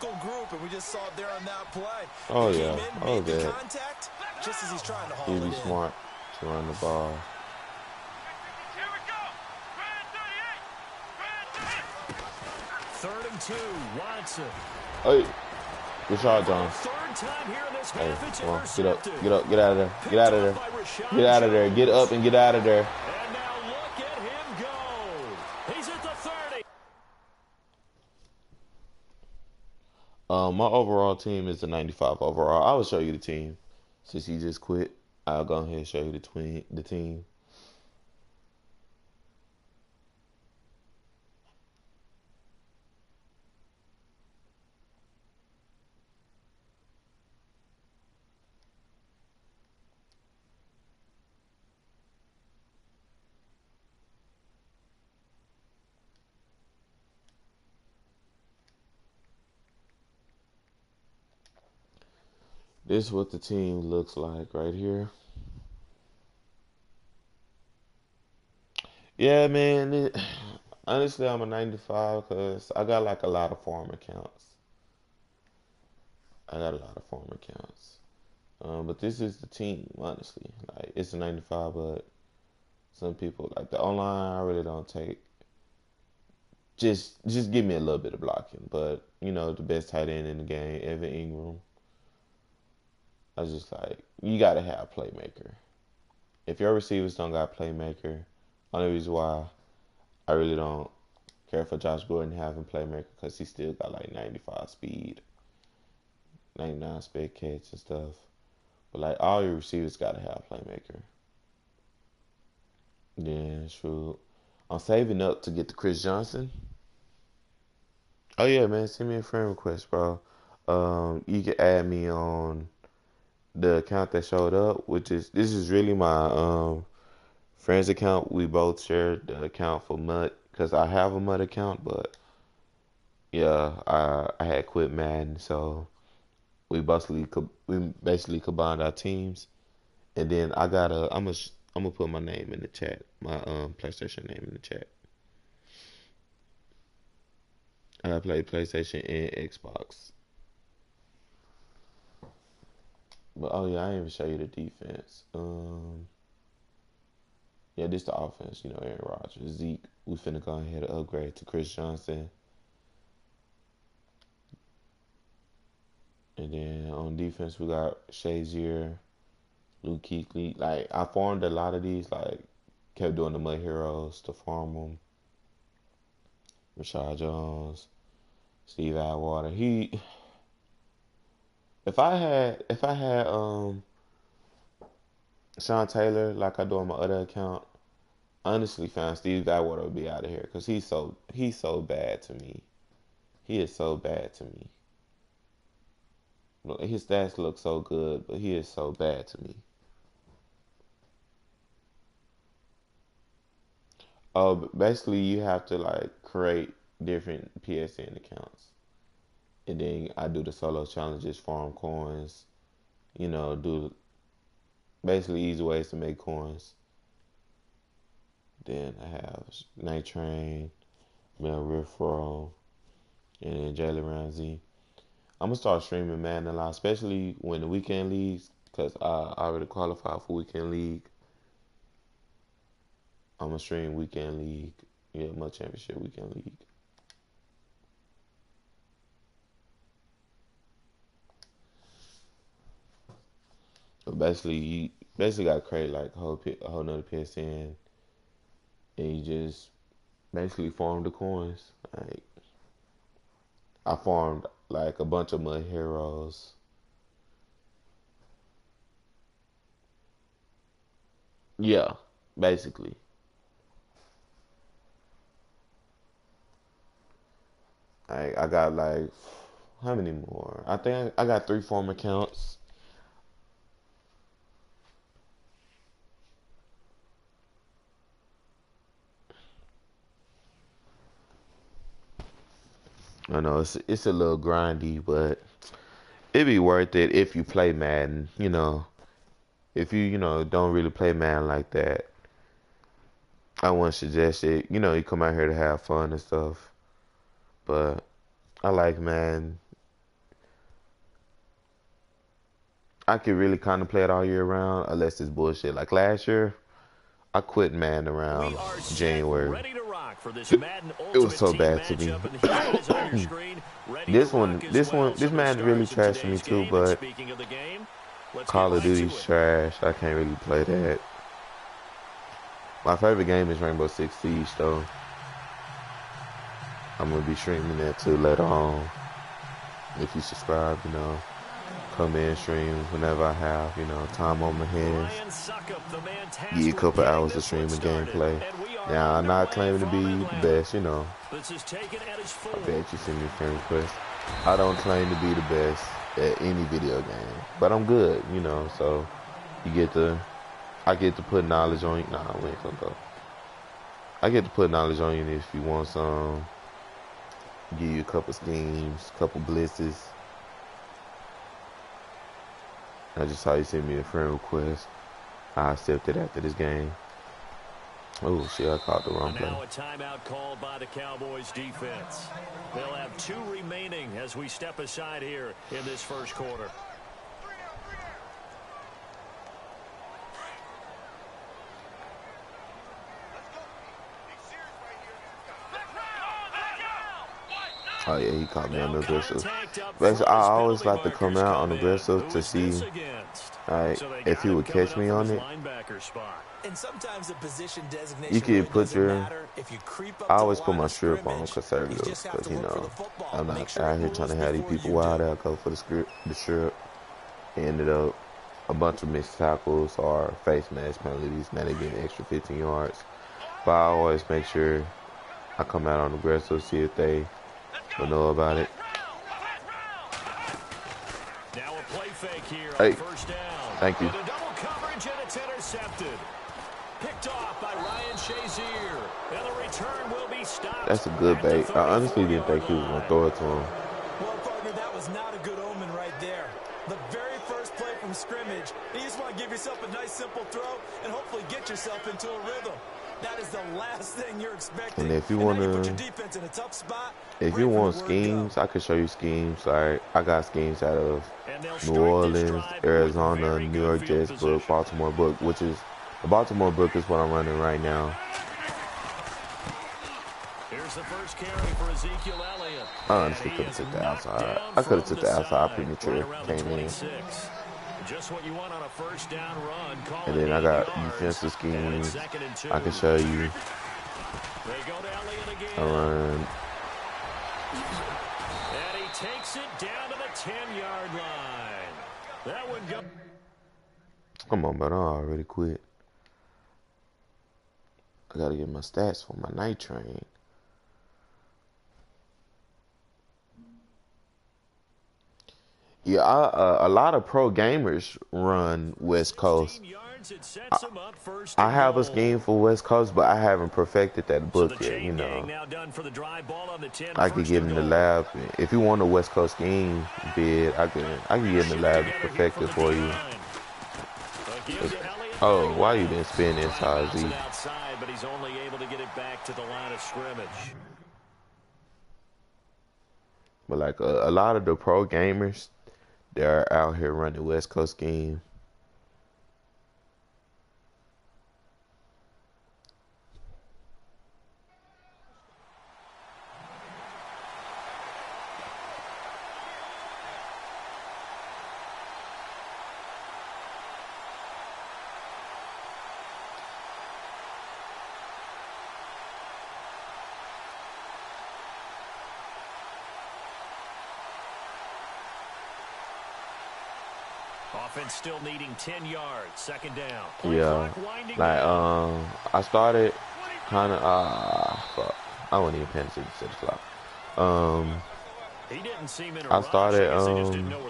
Oh, yeah. Oh, bet. He'd be smart to run the ball. Third and 2, Watson. Hey, good shot, John. Hey, come on, get up, get up, get out of there, get out of there, get out of there, get up and get out of there. And now look at him go. He's at the 30. My overall team is the 95 overall. I will show you the team. Since he just quit, I'll go ahead and show you the team. This is what the team looks like right here. Yeah, man. Honestly, I'm a 95 because I got like a lot of farm accounts. But this is the team, honestly. Like, it's a 95, but some people, like the online, I really don't take. Just give me a little bit of blocking. But, you know, the best tight end in the game, Evan Ingram. I was just like, you got to have a playmaker. If your receivers don't got a playmaker, only reason why I really don't care for Josh Gordon having playmaker because he still got like 95 speed, 99 spec catch and stuff. But like all your receivers got to have a playmaker. Yeah, true. I'm saving up to get to Chris Johnson. Oh yeah, man, send me a friend request, bro. You can add me on the account that showed up, this is really my friend's account. We both shared the account for Mutt because I have a Mutt account, but yeah, I had quit Madden, so we basically combined our teams, and then I'm gonna put my name in the chat, my PlayStation name in the chat. I play PlayStation and Xbox. But oh yeah, I didn't even show you the defense. Yeah, this the offense. You know, Aaron Rodgers, Zeke. We finna go ahead and upgrade to Chris Johnson. And then on defense, we got Shazier, Luke Kuechly. Like, I farmed a lot of these. Like, kept doing the Mud Heroes to farm them. Rashad Jones, Steve Atwater. If I had Sean Taylor like I do on my other account, honestly, fam, Steve Atwater would be out of here because he's so bad to me. He is so bad to me. His stats look so good, but he is so bad to me. Oh, but basically, you have to like create different PSN accounts, and then I do the solo challenges, farm coins. You know, do basically easy ways to make coins. Then I have Night Train, Mel Riffro, and then Jalen Ramsey. I'm gonna start streaming Madden a lot, especially when the weekend leagues, cause I already qualified for weekend league. I'm gonna stream weekend league, yeah, my championship weekend league. But basically, you basically got to create like a whole nother PSN, and you just basically farm the coins. Like I farmed like a bunch of mud heroes. Yeah, basically. I got like how many more? I think I got 3 farm accounts. I know it's a little grindy, but it'd be worth it if you play Madden. You know, if you don't really play Madden like that, I wouldn't suggest it. You know, you come out here to have fun and stuff. But I like Madden. I could really kind of play it all year round unless it's bullshit. Like last year, I quit Madden around January. It was so bad to me. This Madden really trash to me too, but Call of Duty's trash. I can't really play that. My favorite game is Rainbow Six Siege though. I'm gonna be streaming that too later on. If you subscribe, come in, stream whenever I have, time on my hands. Give you a couple hours to stream and gameplay. Now, I'm not claiming to be the best, I bet you send me a friend request. I don't claim to be the best at any video game, but I'm good, so I get to put knowledge on you. Nah, we ain't gonna go. I get to put knowledge on you if you want some. Give you a couple schemes, couple blitzes. I just saw you send me a friend request. I accepted after this game. Oh shit, I caught the wrong play. Now a timeout called by the Cowboys defense. They'll have 2 remaining as we step aside here in this first quarter. Oh yeah, he caught me on the aggressive. Basically, I always like to come out on aggressive to see if he would catch me on it. And sometimes the position designation You can put your. I always put my strip strip on conservative because I'm not out here trying to have these people wild out go for the strip. Ended up a bunch of missed tackles or face mask penalties. Now they get an extra 15 yards. But I always make sure I come out on aggressive, see if they will know about it. Now a play fake here Hey, on first down. thank you. With a double coverage and it's intercepted. Picked off by Ryan Shazier. And the return will be stopped. That's a good bait. I honestly didn't think he was going to throw it to him. Well, partner, that was not a good omen right there. The very first play from scrimmage, you just want to give yourself a nice simple throw and hopefully get yourself into a rhythm. That is the last thing you're expecting. And if you want to, if you want schemes, I could show you schemes. Like, I got schemes out of New Orleans, Arizona, New York Jets book, Baltimore book, which is, the Baltimore book is what I'm running right now. Here's the first carry for Ezekiel Elliott. I honestly could have took the outside. I could have took the outside premature. Came in. Just what you want on a first down run. And then I got defensive schemes. I can show you. I run. And he takes it down to the 10-yard line. That would go. Come on, but I already quit. I gotta get my stats for my night train. Yeah, a lot of pro gamers run West Coast. I have a scheme for West Coast, but I haven't perfected that book yet, you know. I could get in the lab. If you want a West Coast scheme bid, I can get in the lab to perfect it for you. Oh, why you didn't spin inside Z? But he's only able to get it back to the line of scrimmage. But like a lot of the pro gamers, they're out here running West Coast scheme. Offense still needing 10 yards. Second down. Yeah, like I started kind of fuck. I wasn't even paying attention to the clock. He didn't seem in a I started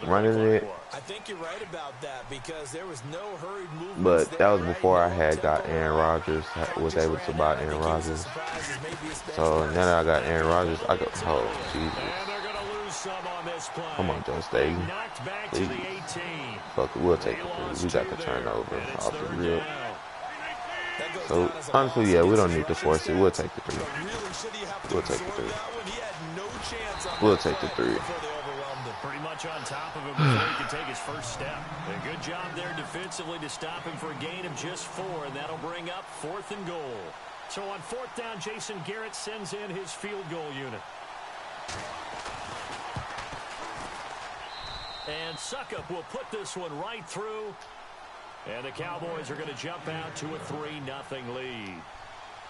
running it. I think you're right about that because there was no hurried movement. But that was before I had got Aaron Rodgers. Was able to buy Aaron Rodgers. So now that I got Aaron Rodgers, I go. Oh Jesus! Come on, Joe Staley. Please. Fuck it, we'll take it. We got the turnover off the rip. So, honestly, yeah, we don't need to force it. We'll take the 3. We'll take the 3. We'll take the 3. Pretty much on top of him before he can take his first step. A good job there defensively to stop him for a gain of just 4, and that'll bring up 4th and goal. So on 4th down, Jason Garrett sends in his field goal unit. And Suckup will put this one right through. And the Cowboys are going to jump out to a 3-0 lead.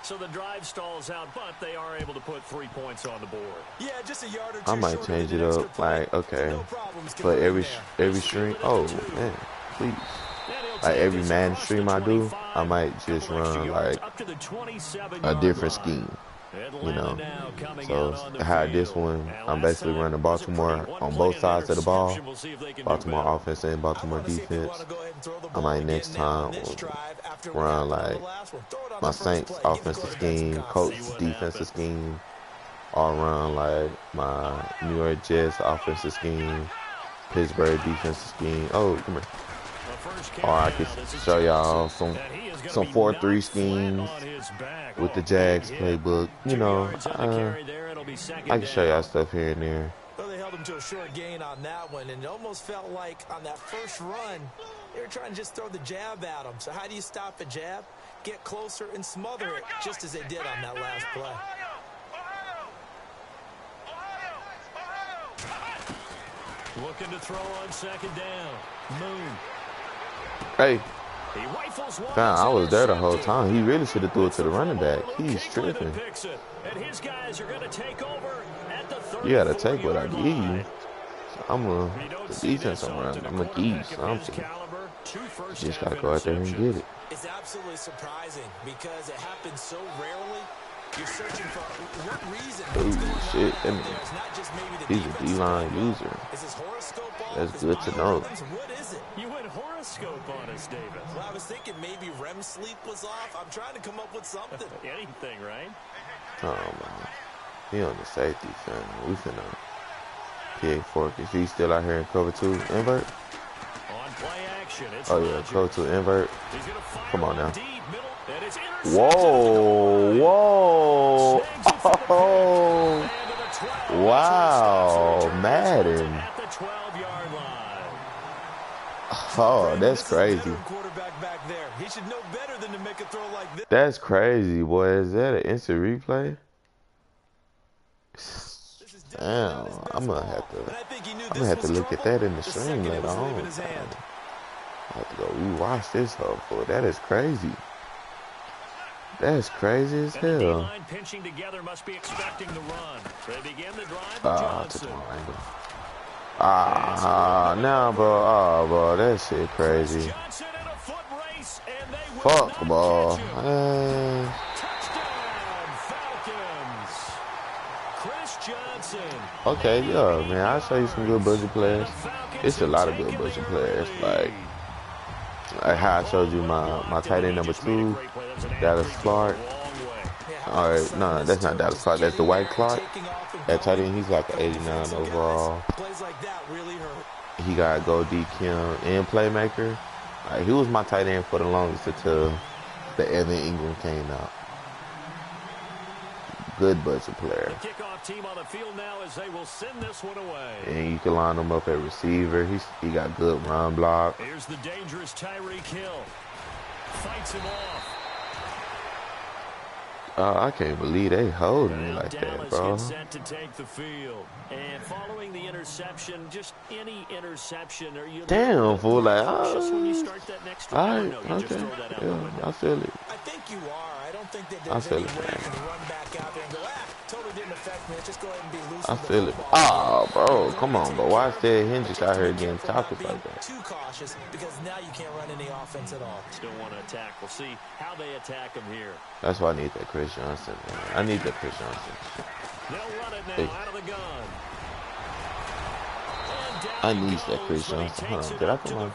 So the drive stalls out, but they are able to put 3 points on the board. Yeah, just a yard or two. I might change it up. Like, okay. But every stream. Oh, man. Please. Like every Madden stream I do, I might just run like a different scheme. You know, so how this one, I'm basically running Baltimore on both sides of the ball, Baltimore offense and Baltimore defense. I might next time run like my Saints offensive scheme, Colts defensive scheme, or run like my New York Jets offensive scheme, Pittsburgh defensive scheme. Oh, come here. Or I could show y'all some 4-3 schemes with the Jags playbook. You know, I can show y'all stuff here and there. Well, they held him to a short gain on that one, and it almost felt like on that first run, they were trying to just throw the jab at him. So how do you stop a jab? Get closer and smother it, just as they did on that last play. Looking to throw on 2nd down. Moon. Hey, fam, I was there the whole time. He really should have threw it to the running back. He's tripping. You gotta take what I give you. So I'm the defense I'm running. I'm a geese. Something. Just gotta go out there and get it. It's absolutely surprising because it happens so rarely. You're searching for what reason. Ooh, shit. He's a D-line user. That's good to know. What is it? You went horoscope on us, David. Well, I was thinking maybe REM sleep was off. I'm trying to come up with something. Anything, right? Oh, man. He on the safety, fam. We finna PA fork. Is he still out here in cover 2 invert? On play action, it's oh, yeah, cover 2 invert. Come on now. And it's Whoa, whoa. Oh, wow, Madden. At the 12-yard line. Oh, that's crazy. He should know better than to make a throw like this. That's crazy, boy. Is that an instant replay? Damn, I'm gonna have to look at that in the stream later on. I have to go rewatch this whole fool. That is crazy. That's crazy as hell. Pinching together must be expecting the run. They begin the drive. I took the wrong angle. Nah, bro. Oh, bro, that shit crazy. Fuck, bro. Okay, yeah, man. I'll show you some good budget players. It's a lot of good budget players. Like how I showed you my tight end number 2, Dallas Clark. Alright, no, that's not Dallas Clark. That's the White Clark. That tight end, he's like an 89 overall. He got Goldie Kim and playmaker. Like, he was my tight end for the longest until the Evan Ingram came out. Good budget player. The kickoff team on the field now as they will send this one away. And you can line him up at receiver. He got good run block. Here's the dangerous Tyreek Hill. Fights him off. I can't believe they holding me like that, bro. Set to take the field. And following the interception, just any interception, or you damn, fool, like, when you start that next drive, okay, yeah, I feel it. I think you are. I don't think that there's any way you can run back out there and go, totally didn't affect me. Just go ahead and be loose. I feel it. Oh, bro, come on, bro. Why is Ted Hendricks out here getting tackled like that? Too cautious because now you can't run any offense at all. Still want to attack. We'll see how they attack him here. That's why I need that Chris Johnson, man. I need that Chris Johnson. They'll run it now out of the gun. I need that Chris Johnson. Hold on, did I put my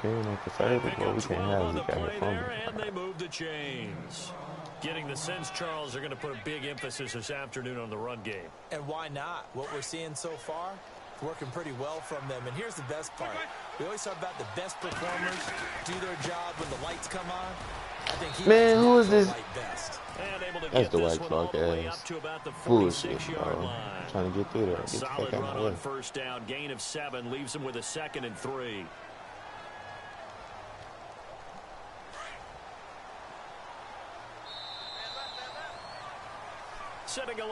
carrying on conservative? Well, we can't have it. Got here from me. And they move the chains. Getting the sense, Charles, they're going to put a big emphasis this afternoon on the run game. And why not? What we're seeing so far, working pretty well from them. And here's the best part. We always talk about the best performers do their job when the lights come on. I think man, who is this? That's the White Clark ass. Bullshit, bro. I'm trying to get through there. Get the fuck out my way. First down, gain of 7, leaves him with a 2nd and 3.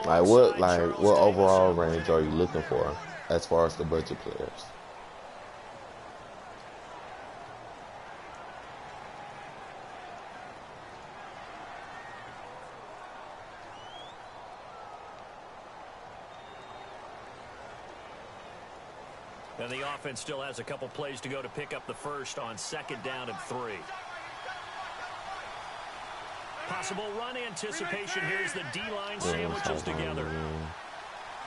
Like what overall range are you looking for as far as the budget players? And the offense still has a couple plays to go to pick up the first on 2nd down and 3. Possible run anticipation. Here's the D-line sandwiches together.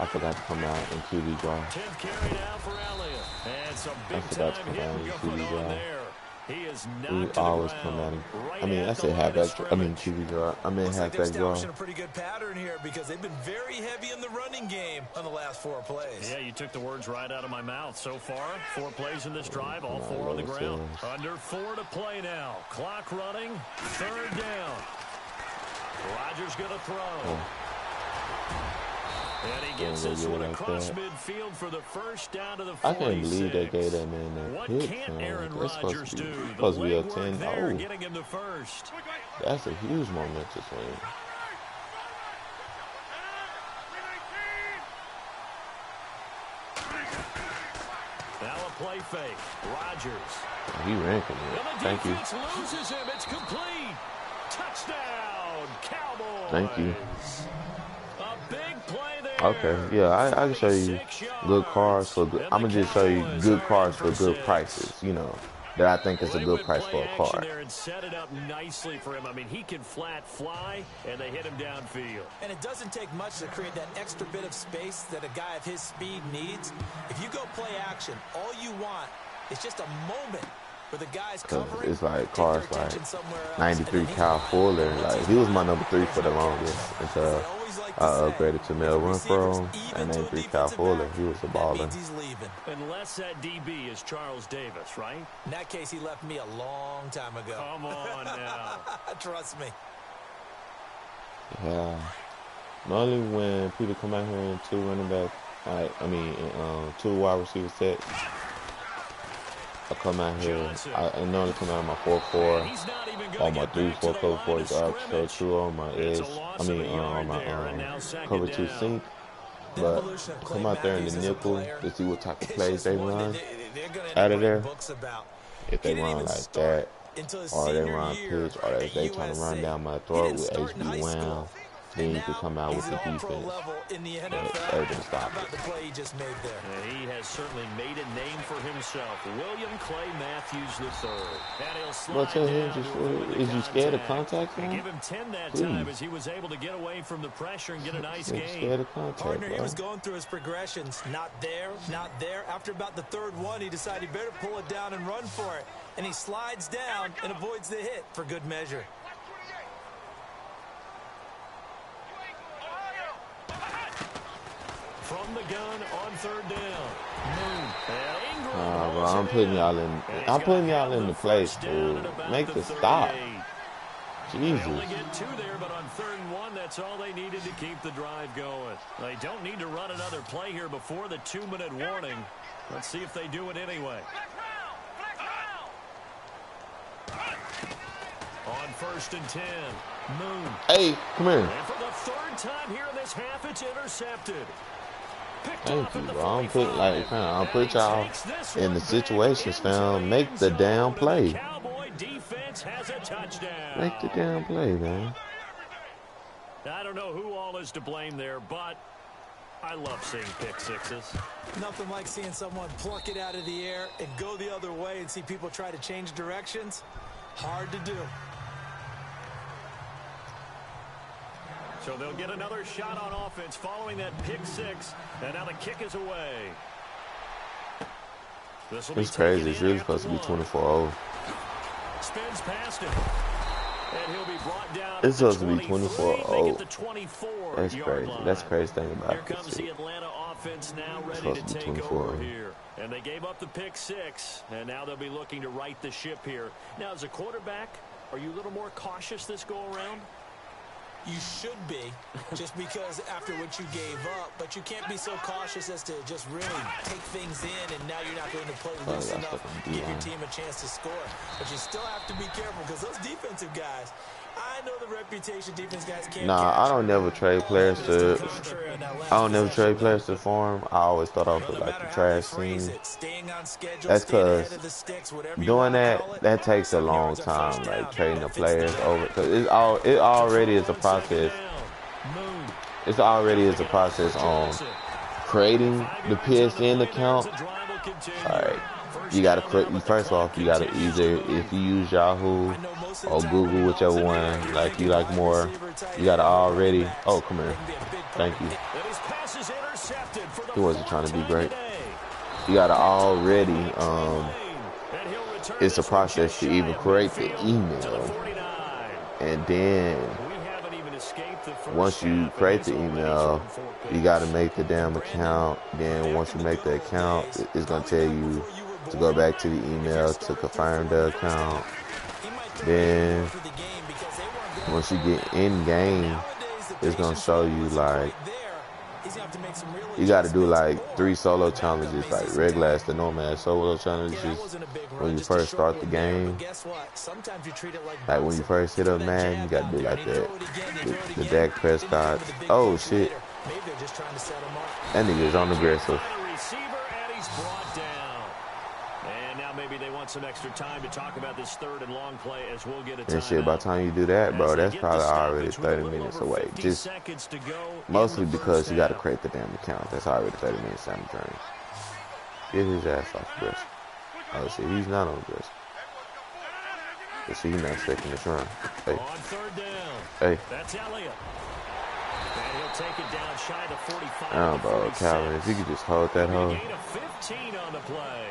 I forgot to come out in QB draw. 10th carry now for Elliott. And some big time hit going on there. He is we always come out. I mean, I say halfback. I mean QB draw. I mean halfback draw. A pretty good pattern here because they've been very heavy in the running game on the last 4 plays. Yeah, you took the words right out of my mouth. So far, 4 plays in this drive, all 4 on the ground. Under 4 to play now. Clock running. 3rd down. Rodgers going to throw. And he gets this one across midfield for the first down to the 46. I can't believe they gave that man that what hit. Can't Aaron That's Rodgers do? Supposed to be a 10. There, getting him to first. That's a huge momentous win. Now a play fake. Rodgers. He ran from it. Thank you. Loses him. It's complete. Touchdown, Cowboys. Thank you. A big play there. Okay, yeah, I can show you good cars for good. I'm gonna just show you good cars for good prices. You know, that I think is a good price for a car. There and set it up nicely for him. I mean, he can flat fly, and they hit him downfield. And it doesn't take much to create that extra bit of space that a guy of his speed needs. If you go play action, all you want is just a moment. It's like cars like 93 Kyle Fuller. Like, he was my number 3 for the longest until always like I to say, upgraded to Mel Renfro and then 3 Cal Fuller. He was a that baller. means he's leaving. Unless that DB is Charles Davis, right? In that case, he left me a long time ago. Come on now. Trust me. Yeah. Normally when people come out here in 2 running back, in 2 wide receiver sets, I come out here. I normally come out on my 4-4, on my 3-4 cover 4 guard, so 2 on my edge. On my cover 2 sink. But come out there in the nickel to see what type of plays they run out of there. If they run like that, or they run pitch, or if they trying to run down my throat with HB Wham, then you can come out with the defense that's able to stop it. He has certainly made a name for himself. William Clay Matthews III. And he'll slide tell him down just, to avoid is you scared of contact, man? Give him 10 that time as he was able to get away from the pressure and get a nice game. Scared of contact, Partner, bro. he was going through his progressions. Not there, not there. After about the 3rd one, he decided he better pull it down and run for it. And he slides down and avoids the hit for good measure. From the gun on 3rd down. Bro, I'm putting y'all in the place, dude. Make the stop. Jesus. They only get 2 there, but on 3rd and 1, that's all they needed to keep the drive going. They don't need to run another play here before the 2-minute warning. Let's see if they do it anyway. On 1st and 10, Moon. Hey, come here. And for the 3rd time here in this half, it's intercepted. Thank you, bro. I'm put y'all in the situations, fam. Make the damn play. Make the damn play, man. I don't know who all is to blame there, but I love seeing pick sixes. Nothing like seeing someone pluck it out of the air and go the other way and see people try to change directions. Hard to do. So they'll get another shot on offense following that pick 6, and now the kick is away. It's crazy. It's really supposed to be 24-0. Spins past him. And he'll be brought down. It's supposed to be 24-0. That's crazy. Line. That's the crazy thing about Here comes this the shit. Atlanta offense now ready to take over here. And they gave up the pick 6, and now they'll be looking to right the ship here. Now, as a quarterback, are you a little more cautious this go-around? You should be, just because after what you gave up, but you can't be so cautious as to just really take things in, and now you're not going to play loose enough, give your team a chance to score. But you still have to be careful, because those defensive guys, I know the reputation defense guys can't catch. I don't never trade players to farm. I always thought I was like the trash team. That's because doing that takes a long time, like trading the players over, because it already is a process. It already is a process on creating the PSN account. Alright, you gotta create. First off, you gotta either, if you use Yahoo or Google, whichever one like you like more, you gotta already. Oh, come here. Thank you. He wasn't trying to be great. You gotta already. It's a process to even create the email, and then once you create the email, you gotta make the damn account. Then once you make the account, it's gonna tell you to go back to the email to confirm the account. Then once you get in game, it's gonna show you like you gotta do like 3 solo challenges, like regular as the normal solo challenges when you first start the game. Like when you first hit up Madden, you gotta do like that. The Dak Prescott. Oh shit. That nigga's on aggressive. Some extra time to talk about this 3rd and long play as we'll get a and shit, by the time you do that, bro, that's probably already 30 minutes away. Just mostly because you got to create the damn account. That's already 30 minutes down the drain. Get his ass off the breast. Oh shit, he's not on the breast. But see, he's not sticking the run. Hey. On 3rd down. Hey. That's Elliott. And he'll take it down shy to 45. Oh, bro, Calvin, if you could just hold that hoe.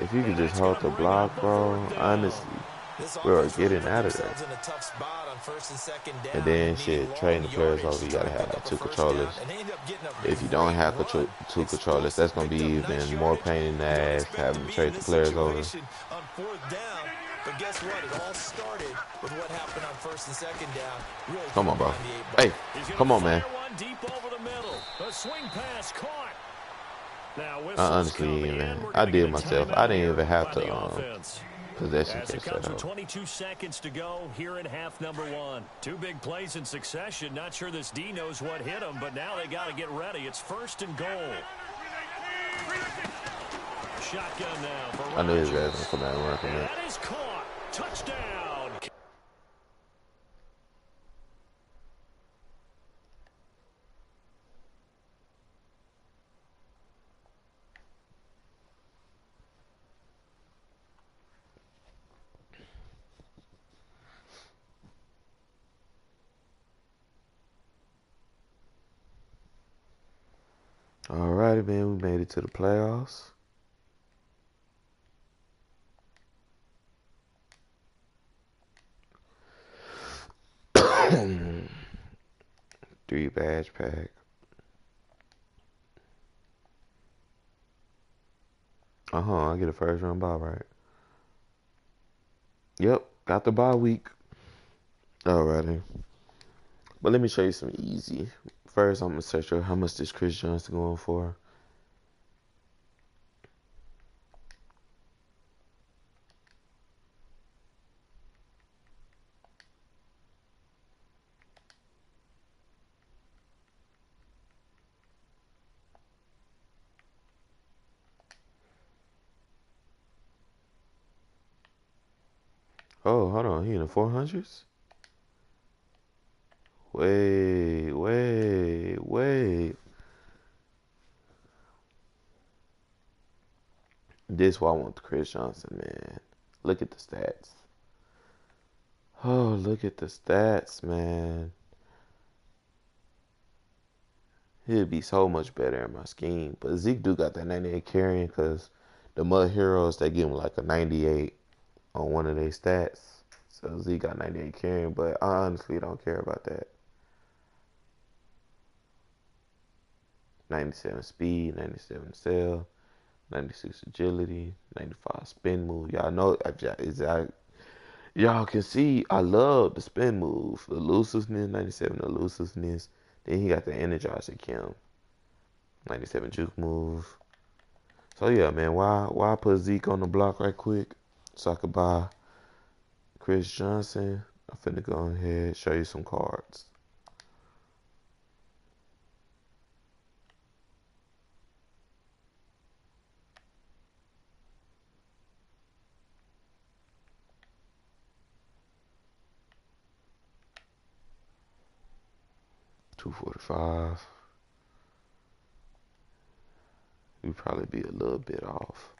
If you could just hold the block, bro, honestly. This We are offense really getting put out of there. themselves in a tough spot on 1st and 2nd And down, then needing shit, long trading the players yardage over, to you try gotta to have pick like up a 2 first down, controllers. and they ended up getting a If you don't great have run. two controllers, Explosive, that's gonna picked up be nice even more yardage. pain in the You don't ass expect to having to be in trade the this players over. situation on 4th down, but guess what? It all started with what happened on 1st and 2nd down. Really Come couldn't on, bro. find the 8 ball. Hey, He's going to come on, man. fire one deep over the middle. A swing pass caught. Now I whistles come honestly, in. man, We're I going to get did a myself. I timeout didn't here even have by the to offense. possession As it catch comes that with hoe. 22 seconds to go here in half number 1. 2 big plays in succession. Not sure this D knows what hit him, but now they got to get ready. It's 1st and goal. Shotgun now for I knew his ass Rodgers. gonna come out and run from that. That is caught. Touchdown. Alrighty, man, we made it to the playoffs. Three badge pack. I get a first round bye, right? Yep, got the bye week. Alrighty. But let me show you some easy. First, I'm gonna search how much this Chris Johnson going for. Oh, hold on, he in the 400s? Wait. This why I want the Chris Johnson, man. Look at the stats. Oh, look at the stats, man. He'd be so much better in my scheme. But Zeke do got that 98 carrying because the Mud Heroes, they give him like a 98 on one of their stats. So Zeke got 98 carrying, but I honestly don't care about that. 97 speed, 97 cell, 96 agility, 95 spin move. Y'all know, y'all can see I love the spin move. The elusiveness, 97 elusiveness. Then he got the energizer Kim. 97 juke move. So yeah, man, why put Zeke on the block right quick so I could buy Chris Johnson? I'm finna go ahead show you some cards. $245. We'd probably be a little bit off.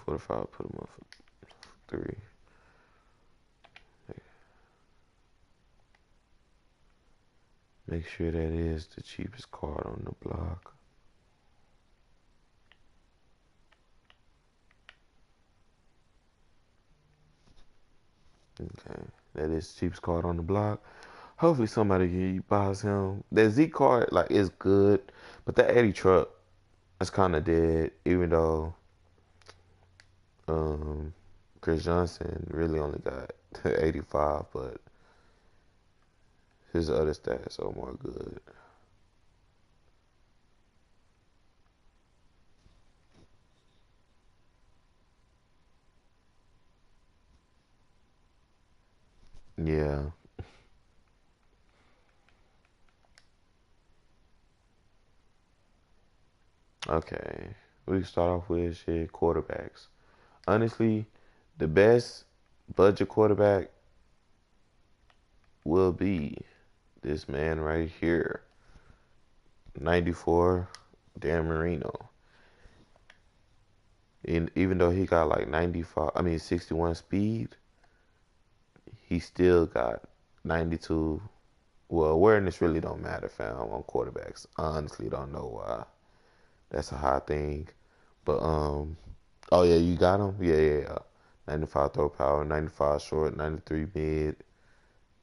$245. Put him up for 3. Make sure that is the cheapest card on the block. Okay, that is the cheapest card on the block. Hopefully somebody buys him. That Z card like is good, but that Eddie truck that's kind of dead. Even though Chris Johnson really only got 85, but his other stats are more good. Yeah. Okay. We can start off with shit quarterbacks. Honestly, the best budget quarterback will be this man right here. 94, Dan Marino. And even though he got like 65, 61 speed, he still got 92. Well, awareness really don't matter, fam, on quarterbacks. I honestly don't know why. That's a high thing. But oh yeah, you got him. Yeah. 95 throw power, 95 short, 93 mid,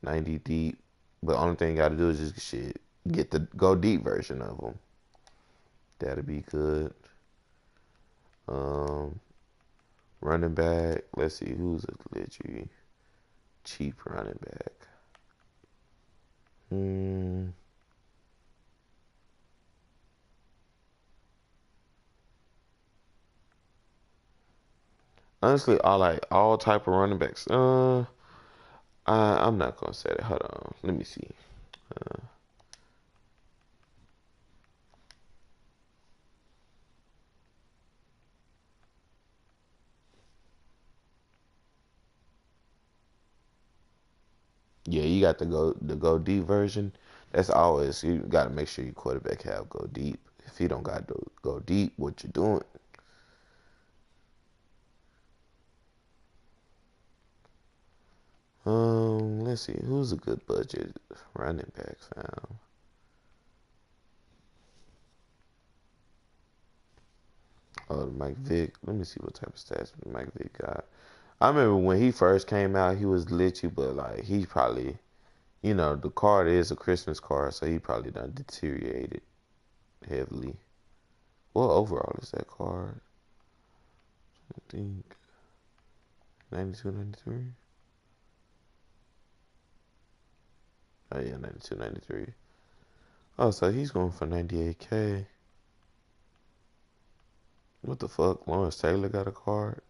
90 deep. But only thing you got to do is just get the go deep version of him. That'll be good. Um, Running back. Let's see who's a legit cheap running back. Honestly, I like all type of running backs. I'm not gonna say that. Hold on, let me see. Uh, yeah, you got the go deep version. That's always you got to make sure your quarterback have go deep. If he don't got to go deep, what you doing? Let's see who's a good budget running back, fam. Oh, Mike Vick. Let me see what type of stats Mike Vick got. I remember when he first came out, he was glitchy, but like he probably, the card is a Christmas card, so he probably done deteriorated heavily. What overall is that card? I think 92, 93. Oh yeah, 92, 93. Oh, so he's going for 98K. What the fuck? Lawrence Taylor got a card?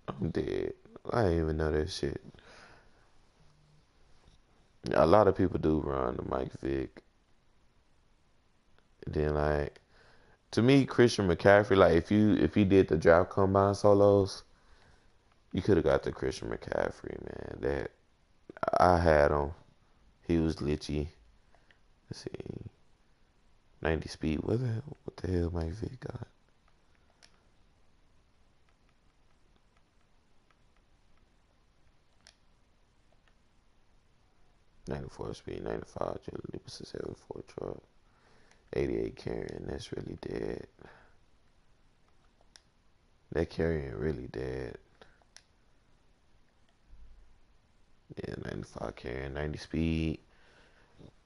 I'm dead. I didn't even know that shit. A lot of people do run the Mike Vick. Then like to me, Christian McCaffrey, like if you did the draft combine solos, you could have got the Christian McCaffrey, man. That I had him. He was glitchy. Let's see. 90 speed. What the hell Mike Vick got? 94 speed, 95 agility, 74 truck, 88 carrying. That's really dead. That carrying really dead. Yeah, 95 carrying, 90 speed.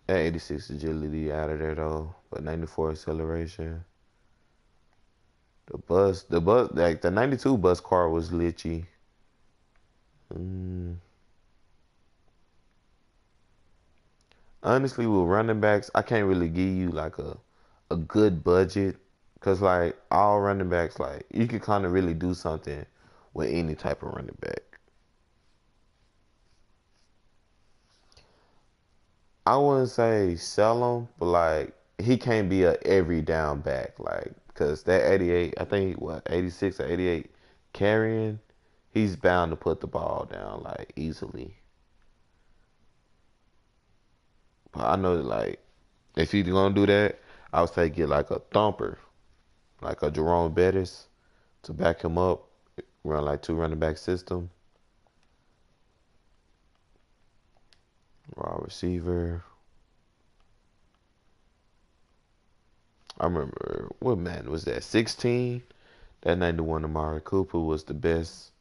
That 86 agility out of there though, but 94 acceleration. Like the 92 bus car was glitchy. Honestly, with running backs, I can't really give you like a good budget, cause like all running backs, like you can kind of really do something with any type of running back. I wouldn't say sell him, but like he can't be a every down back, like cause that 88, I think what 86 or 88 carrying, he's bound to put the ball down like easily. But I know that like if you're gonna do that, I would say get like a thumper, like a Jerome Bettis to back him up, run like two running back system, raw receiver. I remember what man was that 16? That 91 Amari Cooper was the best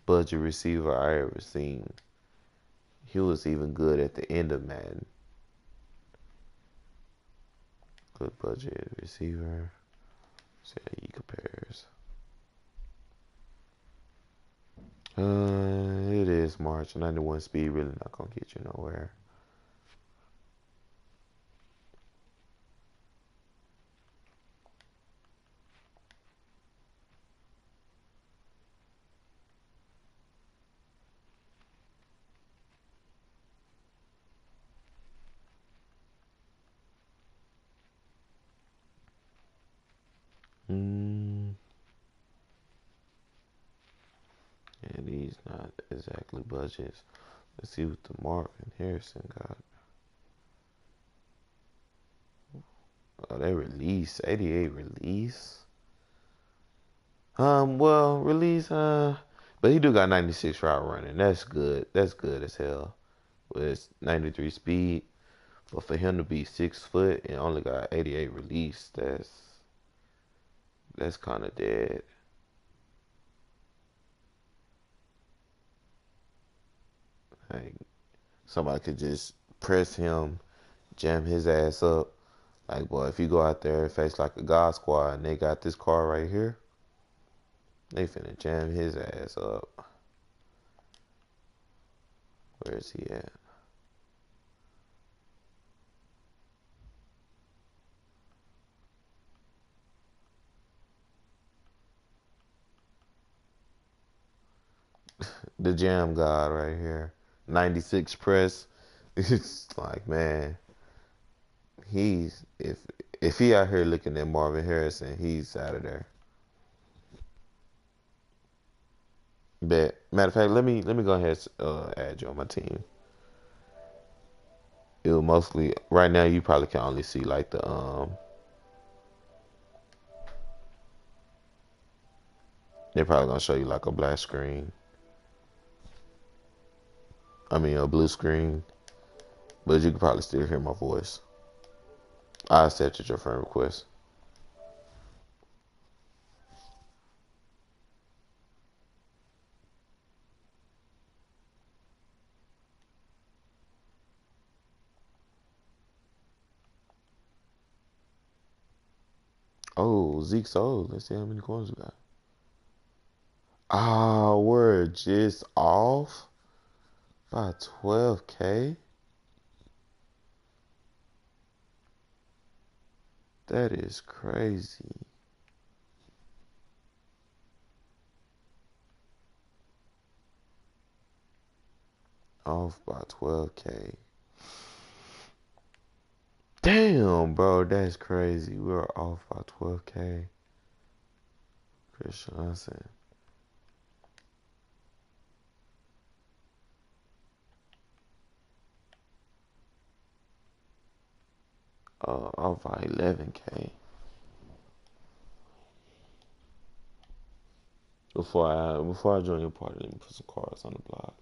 budget receiver I ever seen. He was even good at the end of Madden. Good budget receiver. See how he compares. It is March. 91 speed really not gonna get you nowhere. Mm, yeah, these not exactly budgets. Let's see what the Marvin Harrison got. Oh, they release 88 release. Well, release, but he do got 96 route running. That's good. That's good as hell. With 93 speed. But for him to be 6 foot and only got 88 release, that's kind of dead. Like somebody could just press him, jam his ass up. Like, boy, if you go out there and face like a God Squad and they got this car right here, they finna jam his ass up. Where is he at? The Jam God right here. 96 press. It's like, man, he's if he out here looking at Marvin Harrison, he's out of there. But matter of fact, let me go ahead and add you on my team. It will mostly right now you probably can only see like the. They're probably gonna show you like a black screen. I mean a blue screen. But you can probably still hear my voice. I accepted your friend request. Oh, Zeke's old. Let's see how many coins we got. Ah, we're just off by 12K. That is crazy. Off by 12K. Damn, bro, that's crazy. We're off by 12K. Chris Johnson. Off by 11K. Before I join your party, let me put some cards on the block.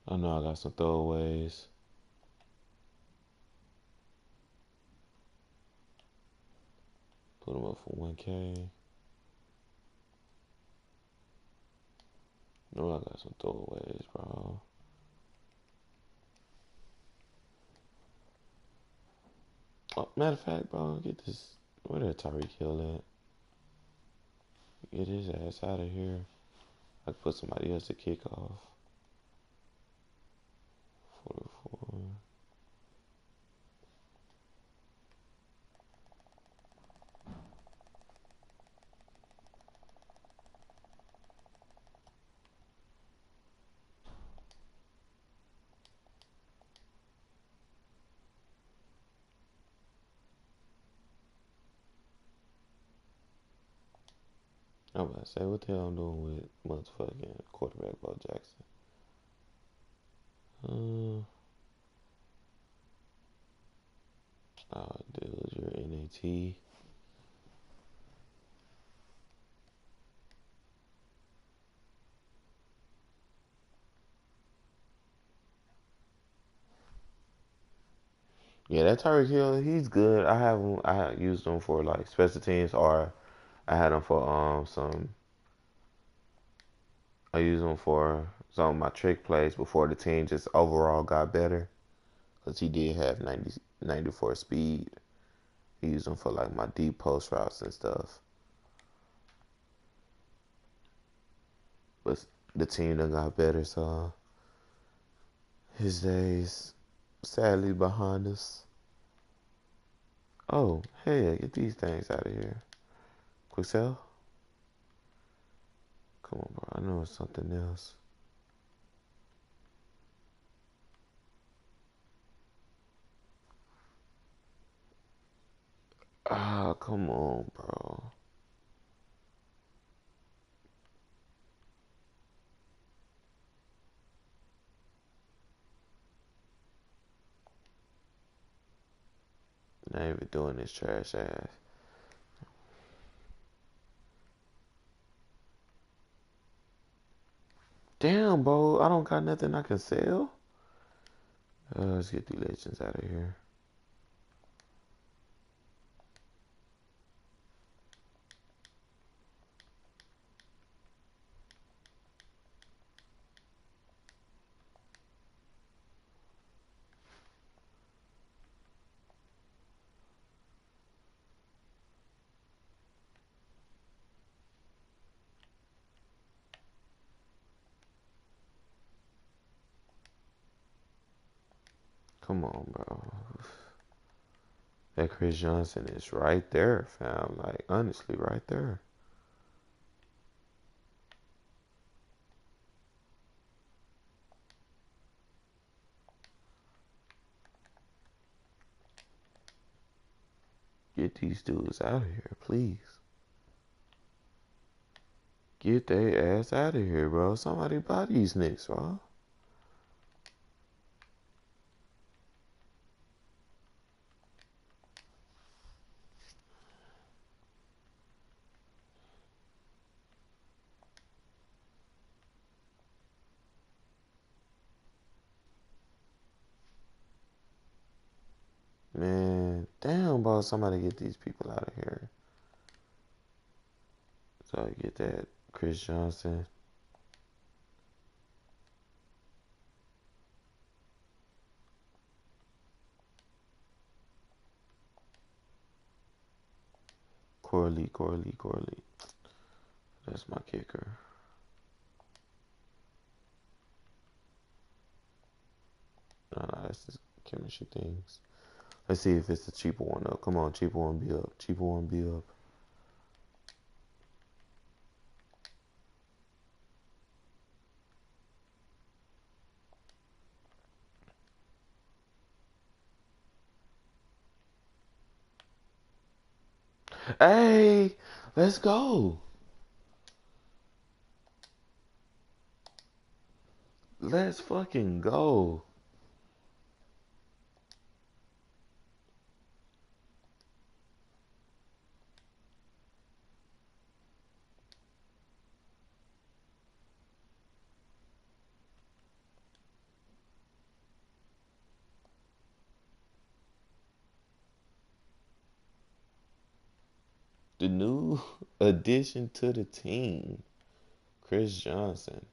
I know I got some throwaways. Put them up for 1K. No, I got some throwaways, bro. Oh, matter of fact, bro, get this. Where that Tyreek Hill at? Get his ass out of here. I could put somebody else to kick off. 44. I'm about to say, what the hell I'm doing with motherfucking quarterback Bo Jackson? Dude, your NAT. Yeah, that Tyreek Hill, he's good. I have used him for like special teams, or I had him for some. I used him for some of my trick plays before the team just overall got better, cause he did have 94 speed. He used him for like my deep post routes and stuff. But the team done got better, so his days sadly behind us. Oh, hey, get these things out of here. Quick sell? Come on, bro. I know it's something else. Ah, come on, bro. Not even doing this trash ass. Damn, bro. I don't got nothing I can sell. Let's get the legends out of here. Come on, bro. That Chris Johnson is right there, fam. Like, honestly, right there. Get these dudes out of here, please. Get their ass out of here, bro. Somebody buy these Knicks, bro. Man, damn, bro. Somebody get these people out of here. So I get that Chris Johnson. Corley. That's my kicker. No, that's just chemistry things. Let's see if it's the cheaper one up. Come on, cheaper one be up. Cheaper one be up. Hey, let's go. Let's fucking go. The new addition to the team, Chris Johnson.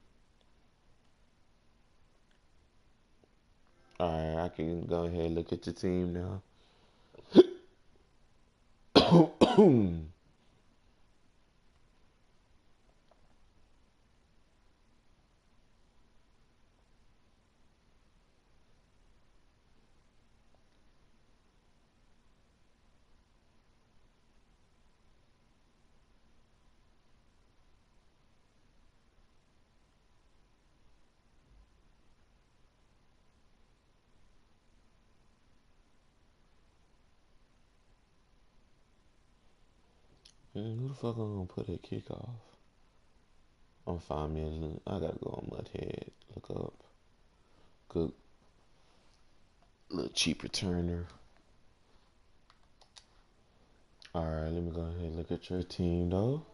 All right, I can go ahead and look at your team now. Who the fuck I'm gonna put at kickoff? I'm 5 minutes in. I gotta go on Mudhead. Look up. Good. Little cheap returner. Alright, let me go ahead and look at your team though.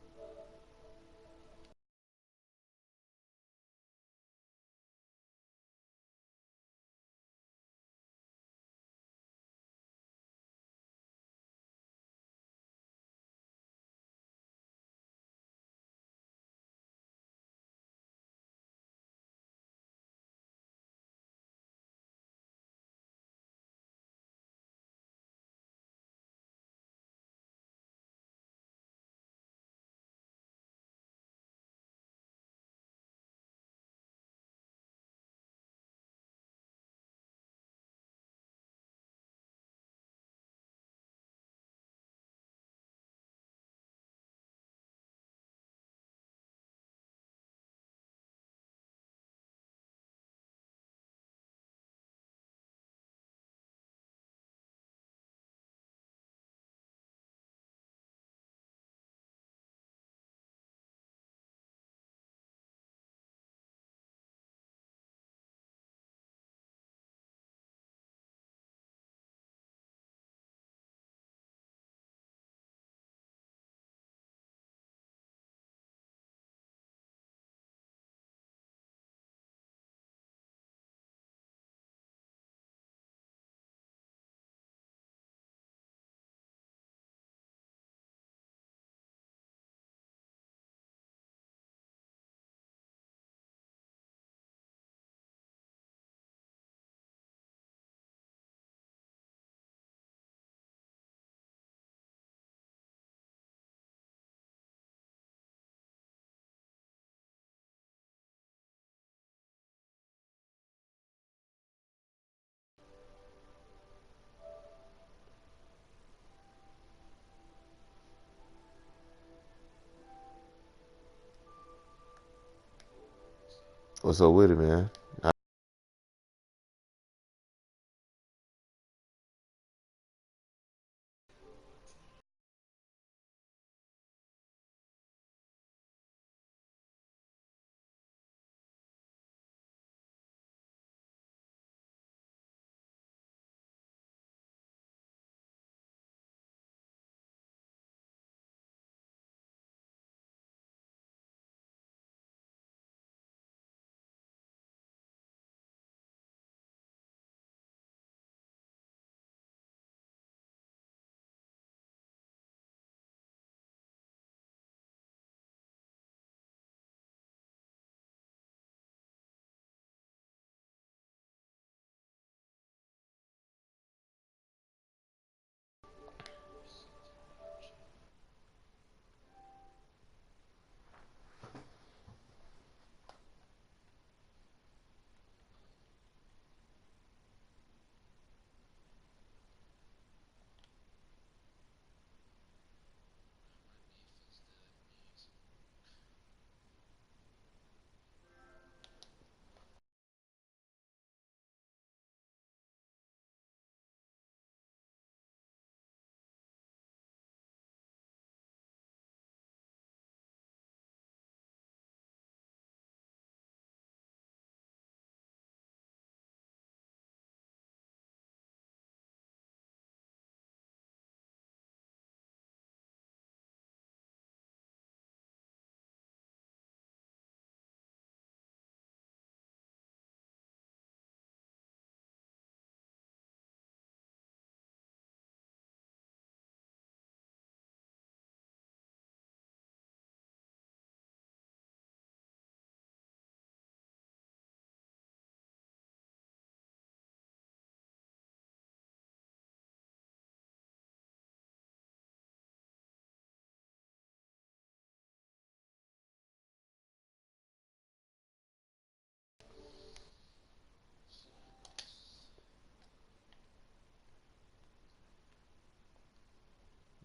What's up with it, man?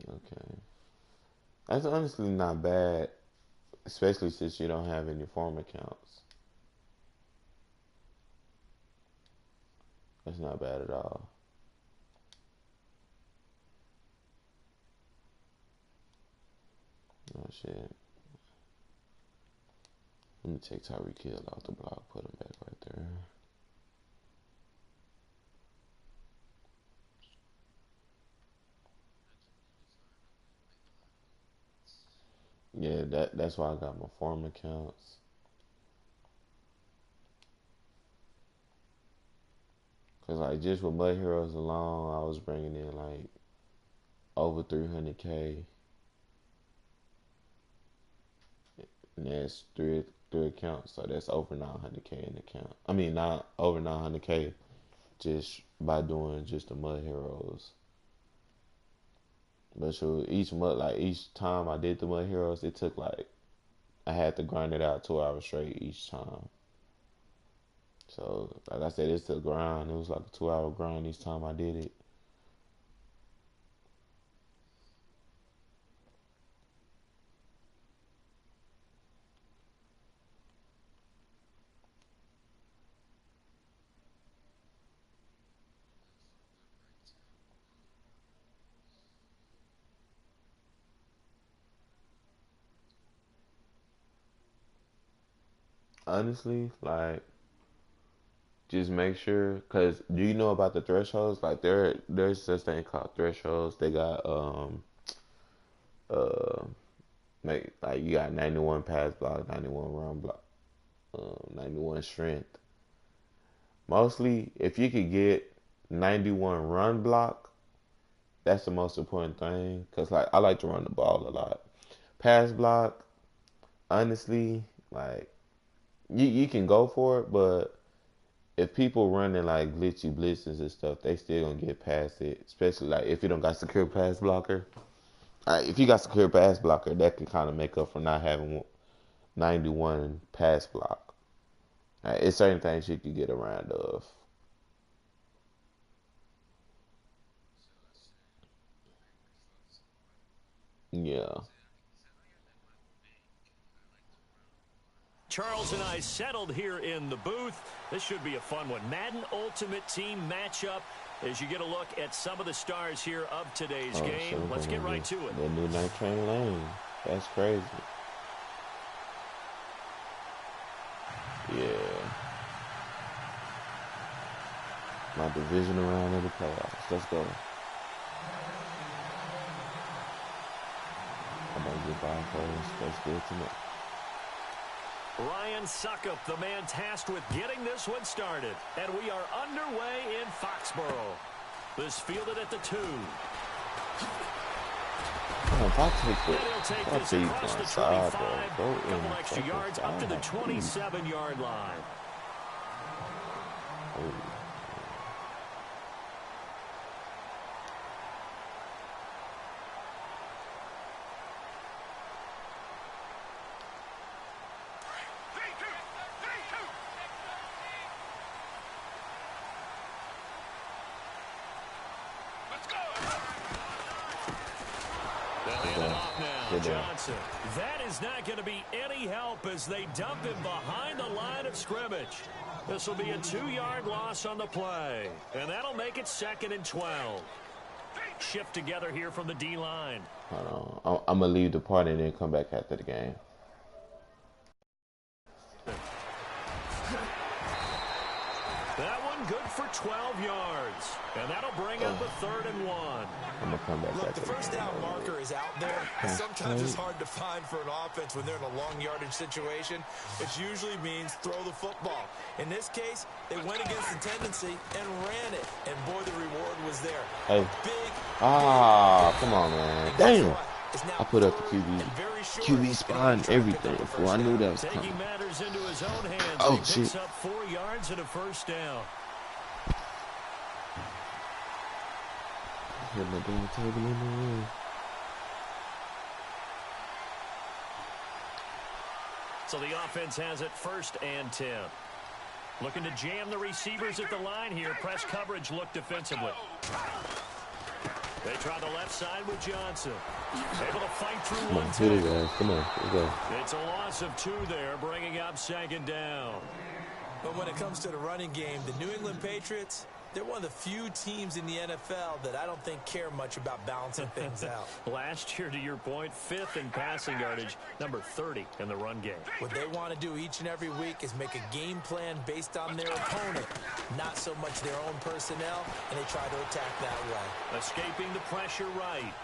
Okay. That's honestly not bad, especially since you don't have any farm accounts. That's not bad at all. Oh shit. Let me take Tyreek Hill off the block, put him back right there. Yeah, that's why I got my farm accounts. Cause like just with Mud Heroes alone, I was bringing in like over 300K, and that's three accounts, so that's over 900K in account. I mean, not over 900K just by doing just the Mud Heroes. But so each time I did the Mud Heroes, it took like I had to grind it out 2 hours straight each time. So like I said, it's a grind. It was like a 2 hour grind each time I did it. Honestly, like just make sure, cause do you know about the thresholds? Like there's this thing called thresholds. They got uh like you got 91 pass block, 91 run block, 91 strength. Mostly, if you could get 91 run block, that's the most important thing. Cause like I like to run the ball a lot. Pass block, honestly, like you can go for it, but if people running like glitchy blitzes and stuff, they still gonna get past it. Especially like if you don't got secure pass blocker. If you got secure pass blocker, that can kind of make up for not having 91 pass block. It's certain things you can get around of. Yeah. Charles and I settled here in the booth. This should be a fun one. Madden Ultimate Team matchup as you get a look at some of the stars here of today's game. Let's get right to it. The new Night Train Lane. That's crazy. Yeah. My divisional round of the playoffs. Let's go. I'm going to get by first. That's good to know. Ryan Suckup, the man tasked with getting this one started. And we are underway in Foxborough. This fielded at the 2. If I take He'll take this across the 25. Couple extra yards up to the 27-yard line. Oh. Johnson. That is not going to be any help as they dump him behind the line of scrimmage. This will be a 2-yard loss on the play, and that'll make it 2nd and 12. Shift together here from the D-line. Hold on. I'm going to leave the party and then come back after the game. That one good for 12 yards. And that'll bring up a 3rd and 1. I'm going to come back. Look, the first down marker is out there. Sometimes it's hard to find for an offense when they're in a long yardage situation, which usually means throw the football. In this case, they went against the tendency and ran it. And boy, the reward was there. Hey. Come on, man. Damn. I put up the QB spot and everything before I knew that was coming. Taking matters into his own hands. Oh, he picks up 4 yards and a first down. Hit my damn table in the room. So the offense has it 1st and 10. Looking to jam the receivers at the line here. Press coverage look defensively. They try the left side with Johnson. Able to fight through one tackle. Come on, let's go. It's a loss of 2 there, bringing up 2nd down. But when it comes to the running game, the New England Patriots, they're one of the few teams in the NFL that I don't think care much about balancing things out. Last year, to your point, 5th in passing yardage, number 30 in the run game. What they want to do each and every week is make a game plan based on their opponent, not so much their own personnel, and they try to attack that way. Escaping the pressure right.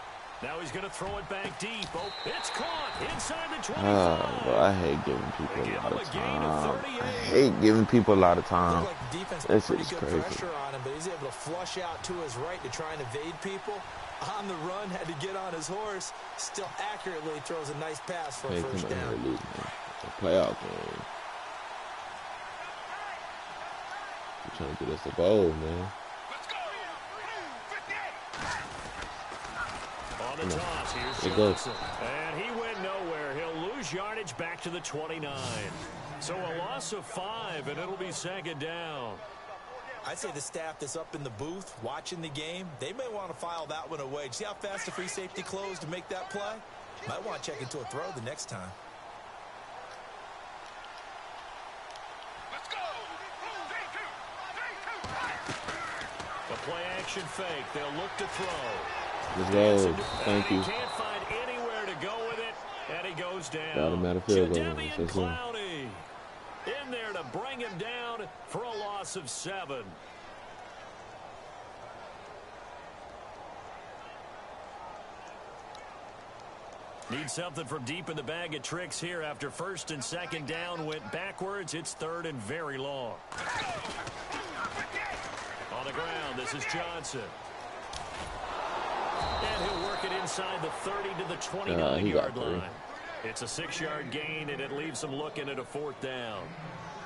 Now he's going to throw it back deep. Oh, it's caught inside the 25. Well, I hate giving people a lot of time. I hate giving people a lot of time. Like the defense this put is pretty crazy. good pressure on him, but he's able to flush out to his right to try and evade people. On the run, had to get on his horse. Still accurately throws a nice pass for a first down. A playoff game. We're trying to get us a bowl, man. On the toss, here's Johnson. And he went nowhere. He'll lose yardage back to the 29. So a loss of 5, and it'll be 2nd down. I'd say the staff that's up in the booth watching the game, they may want to file that one away. See how fast the free safety closed to make that play? Might want to check into a throw the next time. The play action fake. They'll look to throw. Let's go. Thank you. He can't find anywhere to go with it, and he goes down. Got him at a field goal. Jadeveon Clowney in there to bring him down for a loss of 7. Need something from deep in the bag of tricks here after 1st and 2nd down went backwards. It's 3rd and very long. On the ground, this is Johnson. And he'll work it inside the 30 to the 29-yard line. It's a 6-yard gain, and it leaves them looking at a 4th down.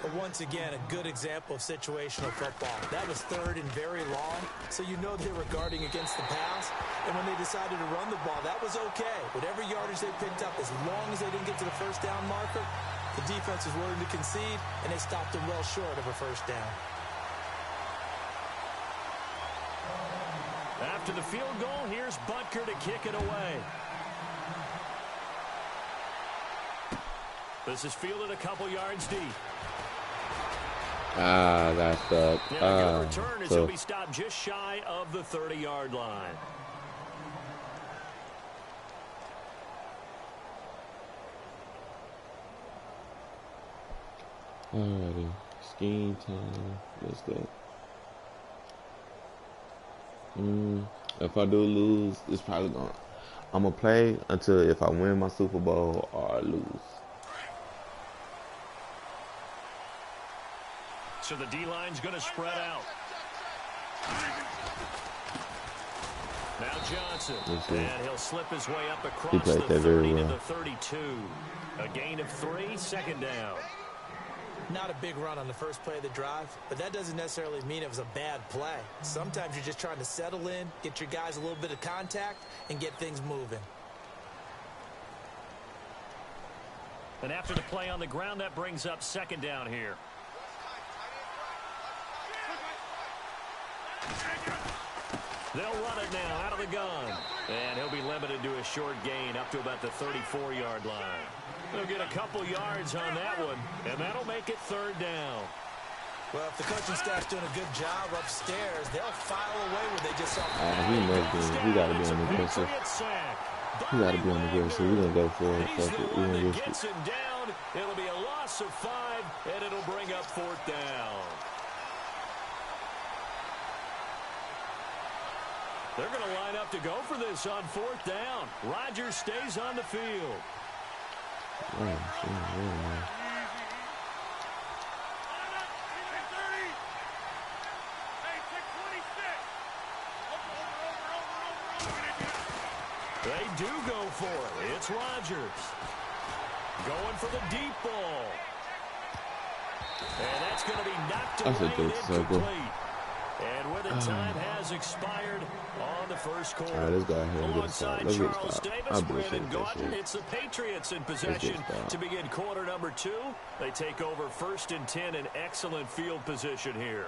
But once again, a good example of situational football. That was 3rd and very long, so you know they were guarding against the pass. And when they decided to run the ball, that was okay. Whatever yardage they picked up, as long as they didn't get to the first down marker, the defense was willing to concede, and they stopped them well short of a first down. After the field goal, here's Butker to kick it away. This is fielded a couple yards deep. Got stuck. Yeah, the return as he'll be stopped just shy of the 30-yard line. Alrighty, scheme time. Let's go. If I do lose, it's probably gonna. I'm gonna play until if I win my Super Bowl or I lose. So the D-line's going to spread out. Now Johnson, and he'll slip his way up across the 30 to the 32. A gain of 3, 2nd down. Not a big run on the first play of the drive, but that doesn't necessarily mean it was a bad play. Sometimes you're just trying to settle in, get your guys a little bit of contact, and get things moving. And after the play on the ground, that brings up 2nd down here. They'll run it now out of the gun. And he'll be limited to a short gain up to about the 34-yard line. They'll get a couple yards on that one, and that'll make it 3rd down. Well, if the coaching staff's doing a good job upstairs, they'll file away where they just saw. He must be. He got to be on the aggressive. He got to be on the aggressive. We're going to go for it. Fuck it. We're going to risk it. Down. It'll be a loss of 5, and it'll bring up 4th down. They're going to line up to go for this on 4th down. Rodgers stays on the field. They do go for it. It's Rodgers. Going for the deep ball. And that's going to be knocked away and incomplete. And where the time has expired on the first quarter. All right, let's go ahead and get it started. Let's get it Charles started. Davis, Brandon Gaudin. It's the Patriots in possession to begin quarter number 2. They take over 1st and 10 in excellent field position here.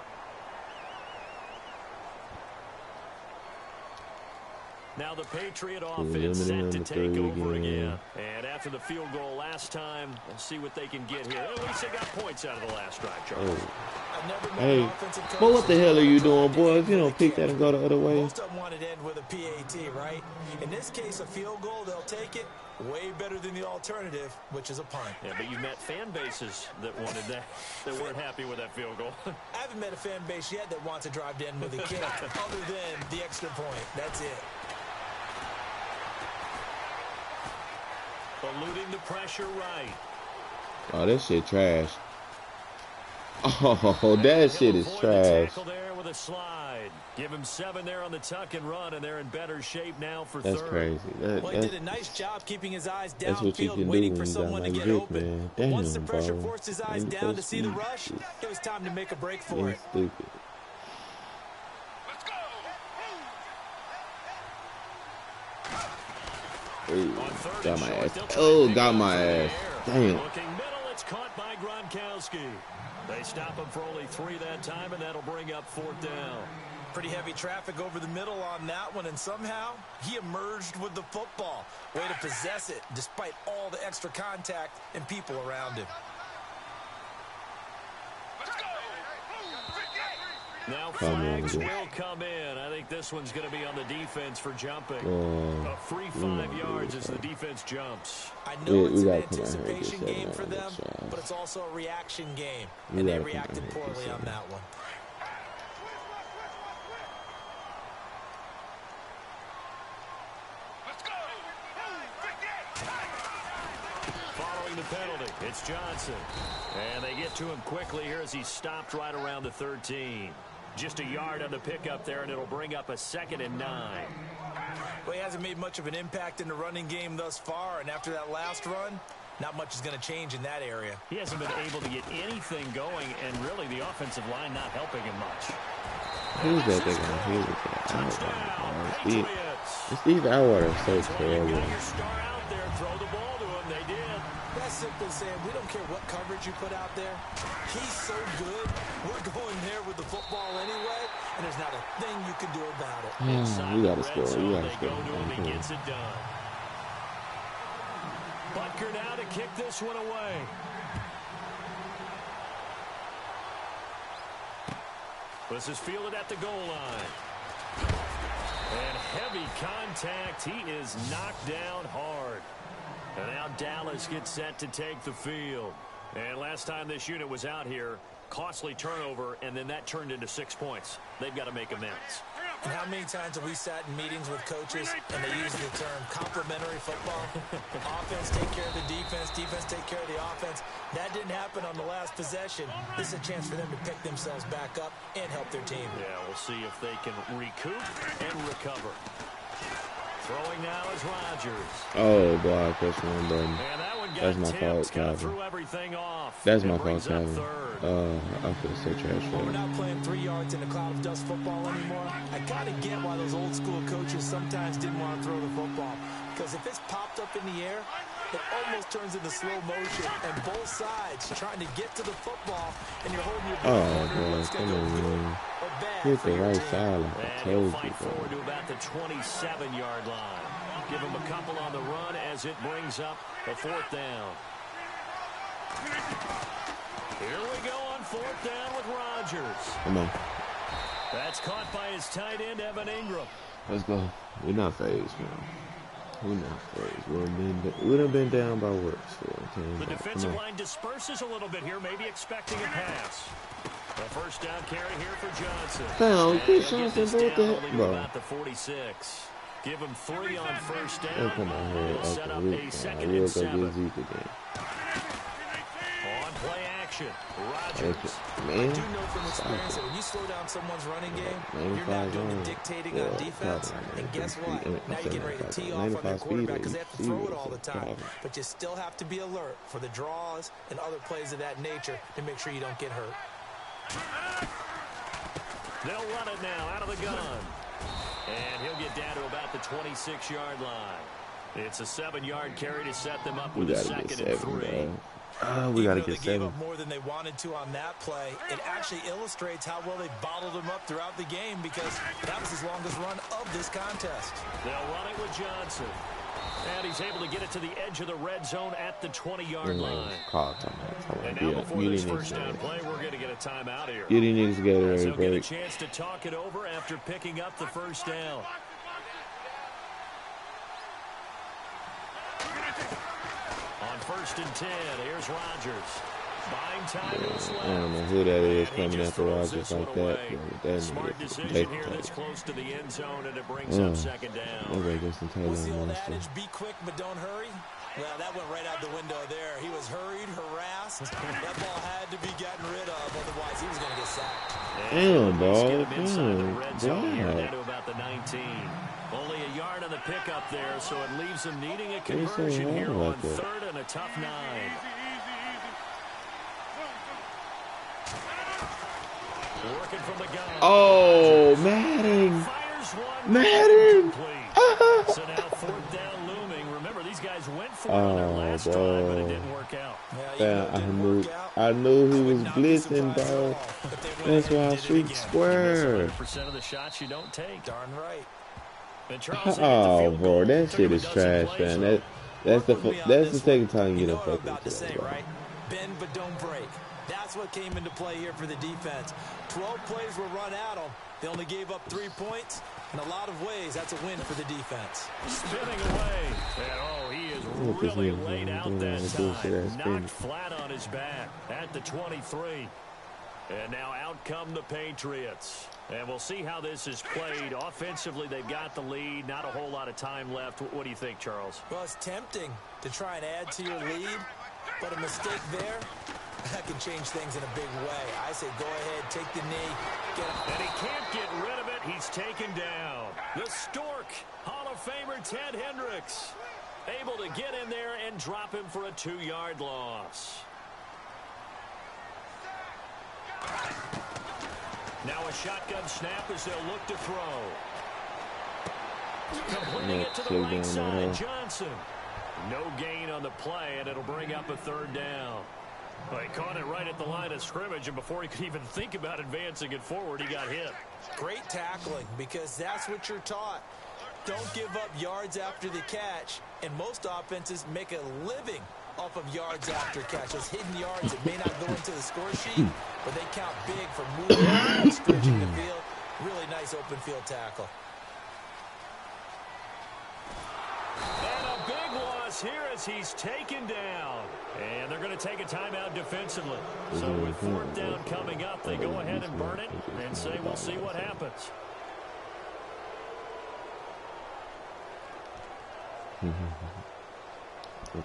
Now the Patriot offense set to take over again. And after the field goal last time, we'll see what they can get here. At least they got points out of the last drive, Charles. Hey, but what the hell are you doing, boy? If you don't pick that and go the other way. Most of them wanted to end with a PAT, right? In this case, a field goal, they'll take it. Way better than the alternative, which is a punt. Yeah, but you met fan bases that wanted that, that weren't happy with that field goal. I haven't met a fan base yet that wants to drive to end with a kick other than the extra point. That's it. Eluding the pressure right. Oh, that shit trash. Oh, that shit is trash. There with a slide. Give him 7 there on the tuck and run, and they're in better shape now for That's 3rd. crazy. Well, he did a nice job keeping his eyes That's what you downfield, can waiting do for when you someone got to like get Vic, open. man. But once the Damn, pressure bro. forced his eyes Ain't down so to see the sweet. rush, it was time to make a break for it. Stupid. Ooh, got my ass. Oh, got my ass. Damn. Looking middle, it's caught by Gronkowski. They stop him for only 3 that time, and that'll bring up 4th down. Pretty heavy traffic over the middle on that one, and somehow he emerged with the football. Way to possess it, despite all the extra contact and people around him. Now flags will come in. I think this one's going to be on the defense for jumping. A free 5 yards as the defense jumps. I know it's an anticipation game for them, but it's also a reaction game, and they reacted poorly on that one. Following the penalty, it's Johnson. And they get to him quickly here as he's stopped right around the 13. Just a yard on the pickup there, and it'll bring up a 2nd and 9. Well, he hasn't made much of an impact in the running game thus far, and after that last run, not much is going to change in that area. He hasn't been able to get anything going, and really the offensive line not helping him much. Who's that thing on here? Steve Atwater is so terrible. You got your star out there, throw the ball to him. They did. That's simply saying we don't care what coverage you put out there. He's so good. We're going there with the football anyway, and there's not a thing you can do about it. We got to score. We got to score. He gets it done. Butker now to kick this one away. This is fielded at the goal line. And heavy contact. He is knocked down hard. And now Dallas gets set to take the field. And last time this unit was out here, costly turnover, and then that turned into 6 points. They've got to make amends. And how many times have we sat in meetings with coaches and they use the term complementary football? Offense take care of the defense, defense take care of the offense. That didn't happen on the last possession. This is a chance for them to pick themselves back up and help their team. Yeah, we'll see if they can recoup and recover. Throwing now is Rodgers. Oh, boy, I pressed the wrong button. And that one got That's my fault, Calvin. threw everything off. That's my fault, Calvin. I feel so trash for We're not playing 3 yards in a cloud of dust football anymore. I kind of get why those old school coaches sometimes didn't want to throw the football. Because if it's popped up in the air, it almost turns into slow motion. And both sides trying to get to the football, and you're holding your breath. Oh, boy, come on, man. Hit the right side like I told you, forward to about the 27-yard line. Give him a couple on the run as it brings up a 4th down. Here we go on 4th down with Rodgers. Come on. That's caught by his tight end, Evan Ingram. Let's go. We're not phased, man. We're not phased. We'd have been down by worse. The defensive line disperses a little bit here, maybe expecting a pass. A 1st down carry here for Johnson. Damn, good Johnson, what the heck, bro? About the 46. Give him 3 on 1st down. Oh, come on, here. Set up a 2nd and 7. On play action, Rodgers. Man, I do know from experience that when you slow down someone's running game, you're not doing the dictating on defense. And guess what? Now you're getting ready to tee off on their quarterback because they have to throw it all the time. But you still have to be alert for the draws and other plays of that nature to make sure you don't get hurt. They'll run it now out of the gun. And he'll get down to about the 26-yard line. It's a 7-yard carry to set them up with a 2nd and 3. We got to get 7. They gave up more than they wanted to on that play. It actually illustrates how well they bottled them up throughout the game because that was his longest run of this contest. They'll run it with Johnson. And he's able to get it to the edge of the red zone at the 20-yard line. And now before this 1st down play, we're going to get a timeout here. Get these niggas together, so get a chance to talk it over after picking up the 1st down. On 1st and 10, here's Rodgers. Buying time. I don't know who that is coming after Rodgers like that. Smart decision here this close to the end zone, and it brings up 2nd down. What's the old adage, be quick but don't hurry? Well, that went right out the window there. He was hurried, harassed. That ball had to be gotten rid of, otherwise he was going to get sacked. Damn, ball. Down to about the 19. Only a yard on the pickup there, so it leaves him needing a conversion here on 3rd and a tough 9. Working from the gun. Oh, Madden. Madden. So now 4th down looming. Remember, these guys went for it on their last drive, but it didn't work out. I knew he was blitzing, bro. That's why I shoot square. 100% of the shots you don't take. Darn right. Oh, bro, that shit is trash, man. That's the 2nd time you don't fuck with it, right? Bend but don't break. That's what came into play here for the defense. 12 plays were run at them. They only gave up 3 points. In a lot of ways, that's a win for the defense. Spinning away. And, he is really laid out that time. Knocked flat on his back at the 23. And now out come the Patriots. And we'll see how this is played. Offensively, they've got the lead. Not a whole lot of time left. What do you think, Charles? Well, it's tempting to try and add to your lead. But a mistake there, that can change things in a big way. I say go ahead, take the knee, get him. And he can't get rid of it. He's taken down. The Stork, Hall of Famer Ted Hendricks, able to get in there and drop him for a 2-yard loss. Now a shotgun snap as they'll look to throw. Completing it to the right side, Johnson. No gain on the play, and it'll bring up a 3rd down. Well, he caught it right at the line of scrimmage, and before he could even think about advancing it forward, he got hit. Great tackling, because that's what you're taught. Don't give up yards after the catch, and most offenses make a living off of yards after catch. Those hidden yards that may not go into the score sheet, but they count big for moving and stretching the field. Really nice open field tackle. And a big loss here as he's taken down. And they're going to take a timeout defensively. So with fourth down coming up, they go ahead and burn it and say we'll see what happens.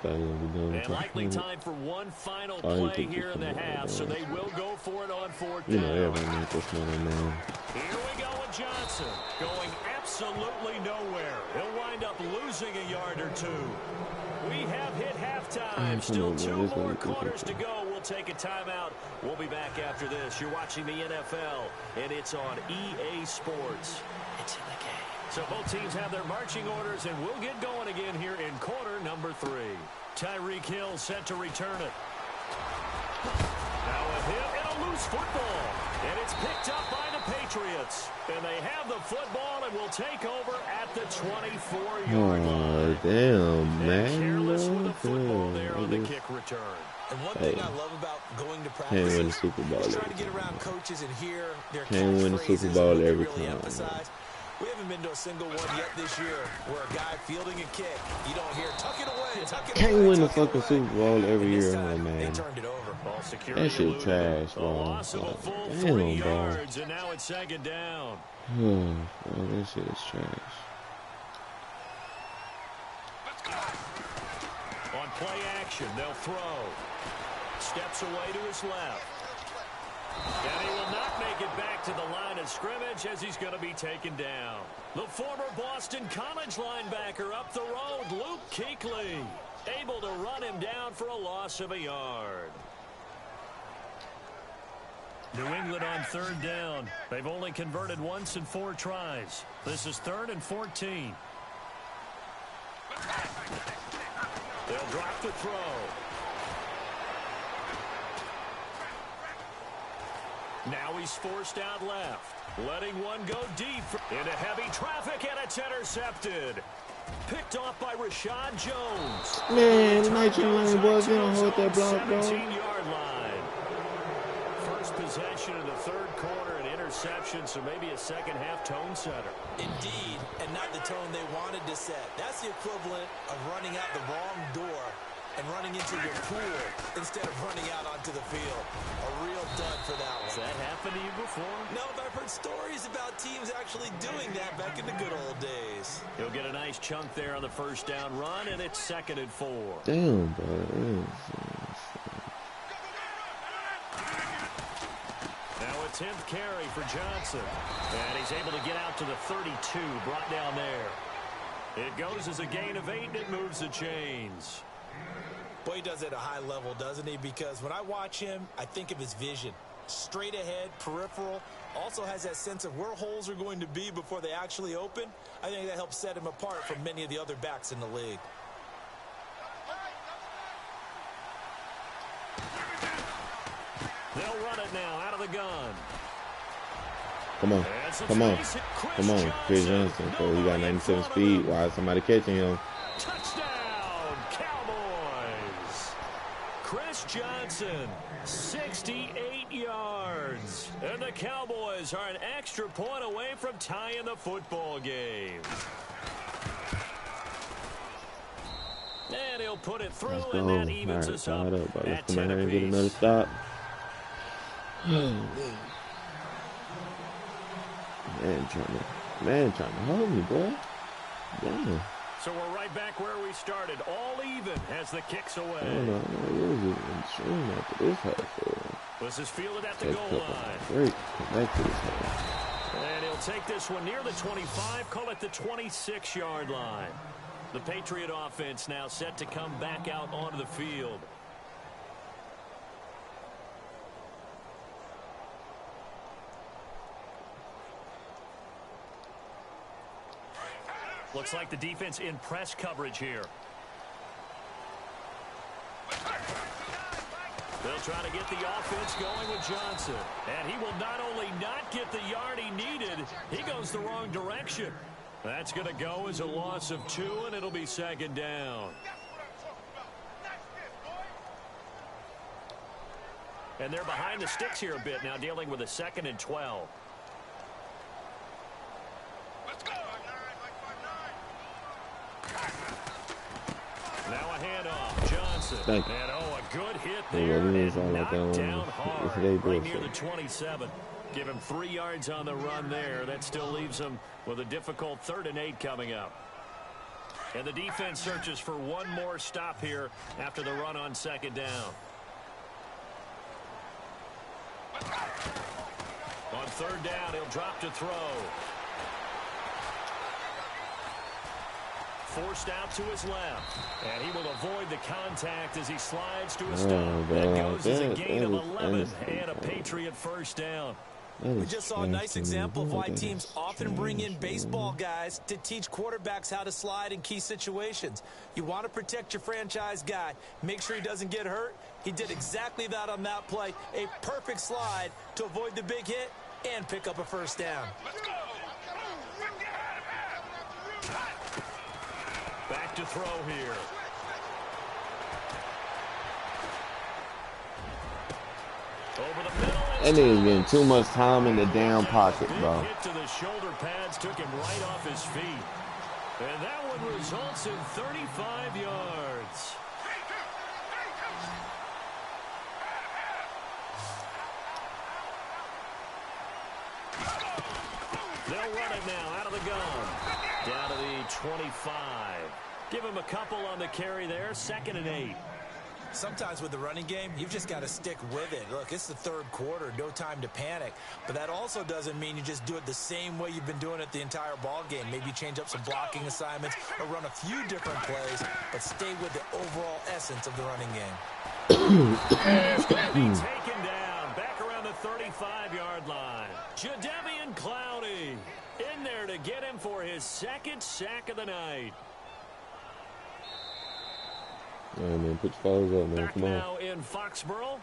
And likely time for one final play here in the half, so they will go for it on fourth down. Here we go with Johnson, going absolutely nowhere. He'll wind up losing a yard or two. We have hit halftime. Still 2 more quarters to go. We'll take a timeout. We'll be back after this. You're watching the NFL, and it's on EA Sports. It's in the game. So both teams have their marching orders, and we'll get going again here in quarter number 3. Tyreek Hill set to return it. Now a hit and a loose football. And it's picked up by the Patriots. And they have the football and will take over at the 24-yard line. Damn, man. Careless with the football there on the kick return. And one thing I love about going to practice can't win the Super Bowl is trying to get around coaches and hear their can't win the Super Bowl every really time. Emphasize. We haven't been to a single one yet this year where a guy fielding a kick, you don't hear, tuck it away, tuck it away. Can't win the fucking Super Bowl every year, man. They turned it over. That shit trash, bro. Damn, bro. And now it's second down. Oh, that shit is trash. On play action, they'll throw. Steps away to his left. And he will not make it back to the line of scrimmage as he's going to be taken down. The former Boston College linebacker up the road, Luke Kuechly, able to run him down for a loss of a yard. New England on third down. They've only converted once in 4 tries. This is 3rd and 14. They'll drop the throw. Now he's forced out left. Letting one go deep into heavy traffic, and it's intercepted. Picked off by Rashad Jones. Man, the Nitro Lane boys, they don't hold that block, bro. 17-yard line. First possession of the third quarter, an interception, so maybe a second-half tone setter. Indeed, and not the tone they wanted to set. That's the equivalent of running out the wrong door and running into your pool instead of running out onto the field. A real dud for that one. Has that happened to you before? No, but I've heard stories about teams actually doing that back in the good old days. He'll get a nice chunk there on the first down run, and it's 2nd and 4. Damn, bro. Now a 10th carry for Johnson. And he's able to get out to the 32, brought down there. It goes as a gain of 8, and it moves the chains. Boy, he does it at a high level, doesn't he? Because when I watch him, I think of his vision. Straight ahead, peripheral. Also has that sense of where holes are going to be before they actually open. I think that helps set him apart from many of the other backs in the league. They'll run it now out of the gun. Come on. Come on. Come on. Chris Johnson. So he got 97 speed. Why is somebody catching him? Touchdown, Cowboys. Chris Johnson, 68 yards. And the Cowboys are an extra point away from tying the football game. And he'll put it through, and that evens us up at 10 apiece. Get another stop. Man trying to hold me, boy. Damn. So we're right back where we started, all even as the kicks away. This is fielded at the goal line. And he'll take this one near the 25, call it the 26-yard line. The Patriot offense now set to come back out onto the field. Looks like the defense in press coverage here. They'll try to get the offense going with Johnson. And he will not only not get the yard he needed, he goes the wrong direction. That's going to go as a loss of 2, and it'll be 2nd down. And they're behind the sticks here a bit now, dealing with a 2nd and 12. Let's go. Now a handoff. Johnson. Thank you. And a good hit there. And knocked down hard. Right near the 27. Give him 3 yards on the run there. That still leaves him with a difficult 3rd and 8 coming up. And the defense searches for one more stop here after the run on 2nd down. On 3rd down, he'll drop to throw. Forced out to his left. And he will avoid the contact as he slides to a stop. That goes as a gain of 11 and a Patriot 1st down. We just saw a nice example of why teams often bring in baseball guys to teach quarterbacks how to slide in key situations. You want to protect your franchise guy. Make sure he doesn't get hurt. He did exactly that on that play. A perfect slide to avoid the big hit and pick up a 1st down. Back to throw here. Over the middle. That nigga's getting too much time in the down pocket, bro. Hit to the shoulder pads took him right off his feet. And that one results in 35 yards. They'll run it now out of the gun. Down to the 25. Give him a couple on the carry there. 2nd and 8. Sometimes with the running game, you've just got to stick with it. Look, it's the 3rd quarter, no time to panic. But that also doesn't mean you just do it the same way you've been doing it the entire ball game. Maybe change up some blocking assignments or run a few different plays, but stay with the overall essence of the running game. He's going to be taken down back around the 35-yard line. Jadeveon Clowney in there to get him for his 2nd sack of the night. All right, man, put your followers up, man. Back Come on. now in Foxborough.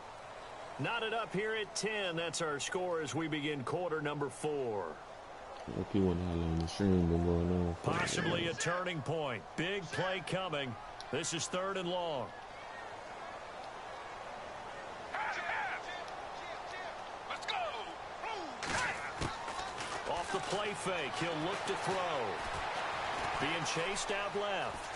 Knotted up here at 10. That's our score as we begin quarter number 4. Like you want how long the stream been going on. Possibly a turning point. Big play coming. This is 3rd and long. Let's go. Off the play fake. He'll look to throw. Being chased out left.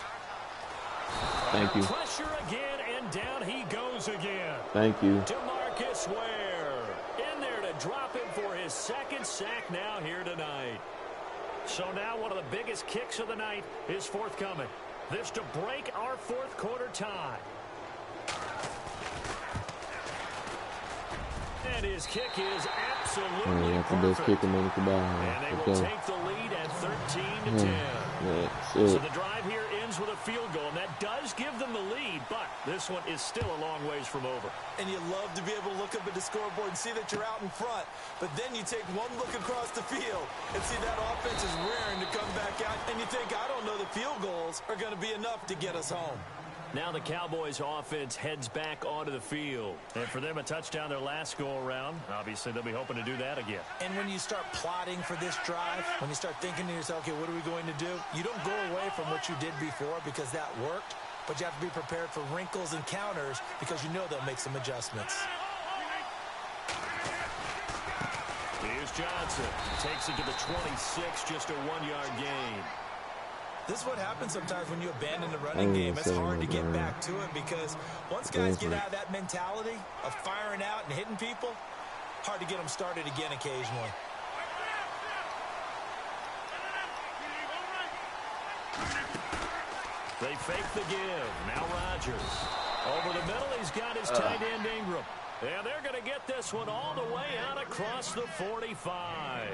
Thank you. Pressure again, and down he goes again. Thank you. DeMarcus Ware in there to drop him for his 2nd sack now here tonight. So now one of the biggest kicks of the night is forthcoming. This to break our 4th quarter tie. And his kick is absolutely perfect. And they will take the lead at 13-10. So the drive here ends with a field goal, and that does give them the lead, but this one is still a long ways from over. And you love to be able to look up at the scoreboard and see that you're out in front, but then you take one look across the field and see that offense is rearing to come back out, and you think, I don't know, the field goals are going to be enough to get us home. Now the Cowboys offense heads back onto the field. And for them, a touchdown their last go-around. Obviously, they'll be hoping to do that again. And when you start plotting for this drive, when you start thinking to yourself, okay, what are we going to do? You don't go away from what you did before because that worked, but you have to be prepared for wrinkles and counters because you know they'll make some adjustments. Here's Johnson. Takes it to the 26, just a 1-yard gain. This is what happens sometimes when you abandon the running game. It's hard to get back to it because once guys get out of that mentality of firing out and hitting people, hard to get them started again occasionally. They fake the give. Now Rodgers. Over the middle, he's got his tight end Ingram. And they're going to get this one all the way out across the 45.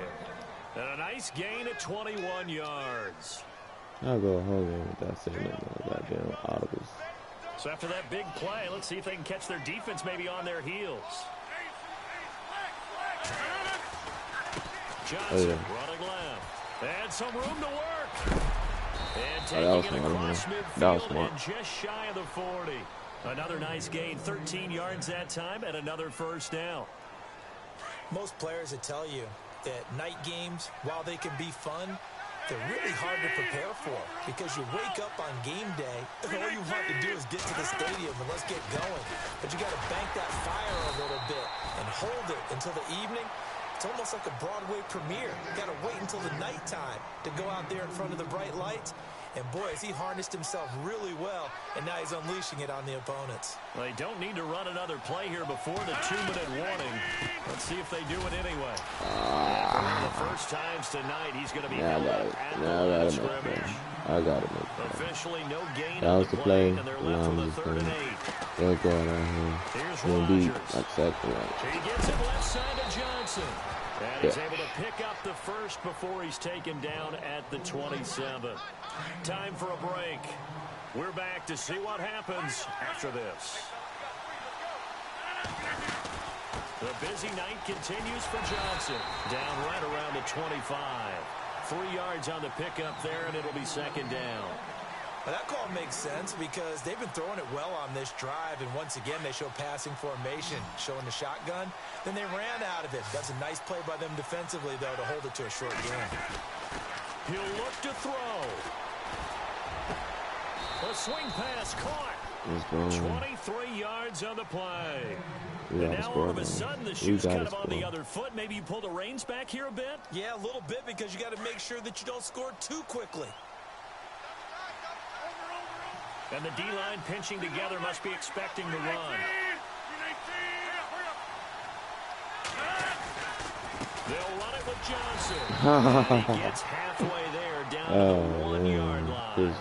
And a nice gain of 21 yards. I'll go home without saying nothing about goddamn audibles. So after that big play, let's see if they can catch their defense maybe on their heels. Johnson running left. And some room to work. And taking it across midfield and just shy of the 40. Another nice gain, 13 yards that time, and another 1st down. Most players would tell you that night games, while they can be fun, They're really hard to prepare for because you wake up on game day and all you want to do is get to the stadium and let's get going. But you got to bank that fire a little bit and hold it until the evening. It's almost like a Broadway premiere. You got to wait until the nighttime to go out there in front of the bright lights. And boy, has he harnessed himself really well, and now he's unleashing it on the opponents. Well, they don't need to run another play here before the 2-minute warning. Let's see if they do it anyway. For one of the first times tonight, he's going to be held up at the line of scrimmage. I got it. Officially, no gain That on was the the play, play. and they're left with a 3rd and 8. They're going out here. Here's Gonna beat Rodgers. like second right. He gets it left side to Johnson. And he's able to pick up the first before he's taken down at the 27. Time for a break. We're back to see what happens after this. The busy night continues for Johnson. Down right around the 25. 3 yards on the pickup there, and it'll be 2nd down. Well, that call makes sense because they've been throwing it well on this drive, and once again they show passing formation, showing the shotgun. Then they ran out of it. That's a nice play by them defensively, though, to hold it to a short game. He'll look to throw. A swing pass caught. 23 yards on the play. And now all of a sudden the shoe's kind of on the other foot. Maybe you pull the reins back here a bit? Yeah, a little bit because you got to make sure that you don't score too quickly. And the D-line pinching together must be expecting the run. They'll run it with Johnson. And he gets halfway there down to the 1-yard line.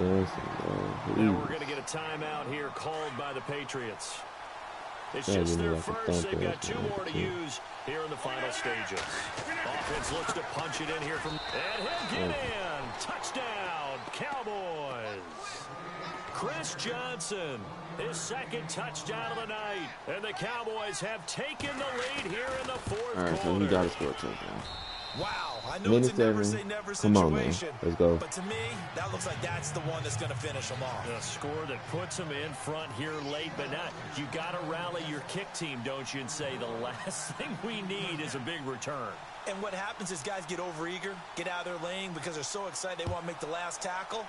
Now we're going to get a timeout here called by the Patriots. It's just their first. They've got 2 more to use here in the final stages. Offense looks to punch it in here from... And he'll get in. Touchdown, Cowboys. Chris Johnson, his 2nd touchdown of the night. And the Cowboys have taken the lead here in the 4th quarter. All right, so he got to score a touchdown. Wow, I know it's a never-say-never situation. Come on, man. Let's go. But to me, that looks like that's the one that's going to finish them off. A score that puts them in front here late, but not. You got to rally your kick team, don't you, and say the last thing we need is a big return. And what happens is guys get overeager, get out of their lane because they're so excited they want to make the last tackle.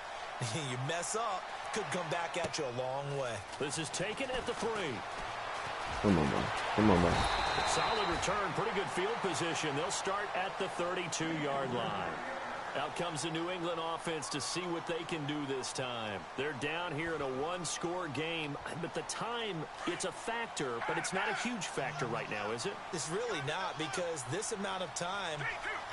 You mess up, could come back at you a long way. This is taken at the 3. Come on, man. Come on, man. Solid return, pretty good field position. They'll start at the 32-yard line. Out comes the New England offense to see what they can do this time. They're down here in a 1-score game, but the time, it's a factor, but it's not a huge factor right now, is it? It's really not, because this amount of time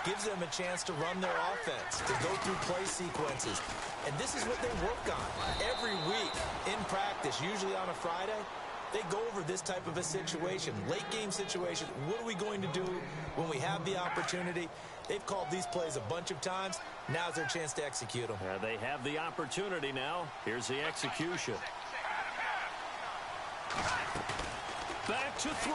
gives them a chance to run their offense, to go through play sequences. And this is what they work on every week in practice, usually on a Friday. They go over this type of a situation, late game situation. What are we going to do when we have the opportunity? They've called these plays a bunch of times. Now's their chance to execute them. They have the opportunity now. Here's the execution. Back to throw.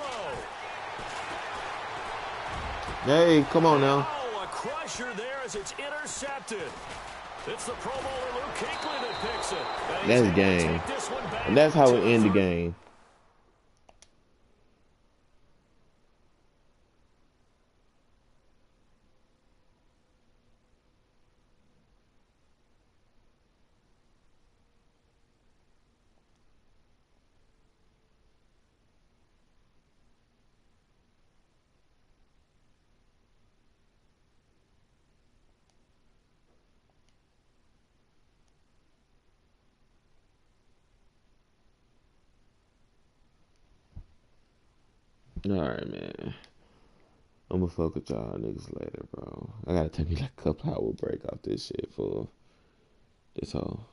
Hey, come on now. Oh, a crusher there as it's intercepted. It's the Pro Bowler Luke Kuechly that picks it. That's the game. And that's how we end the game. Alright, man. I'm gonna fuck with y'all niggas later, bro. I gotta take me like a couple hour break off this shit for this whole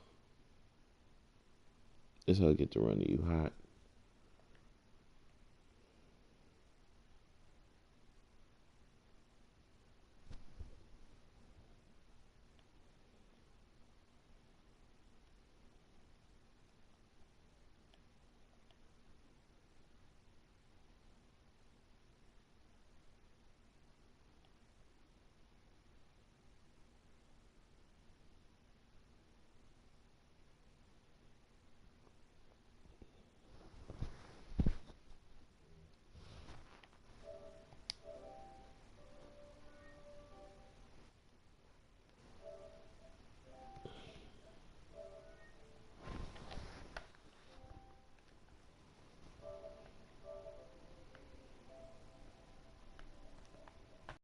get to run you hot.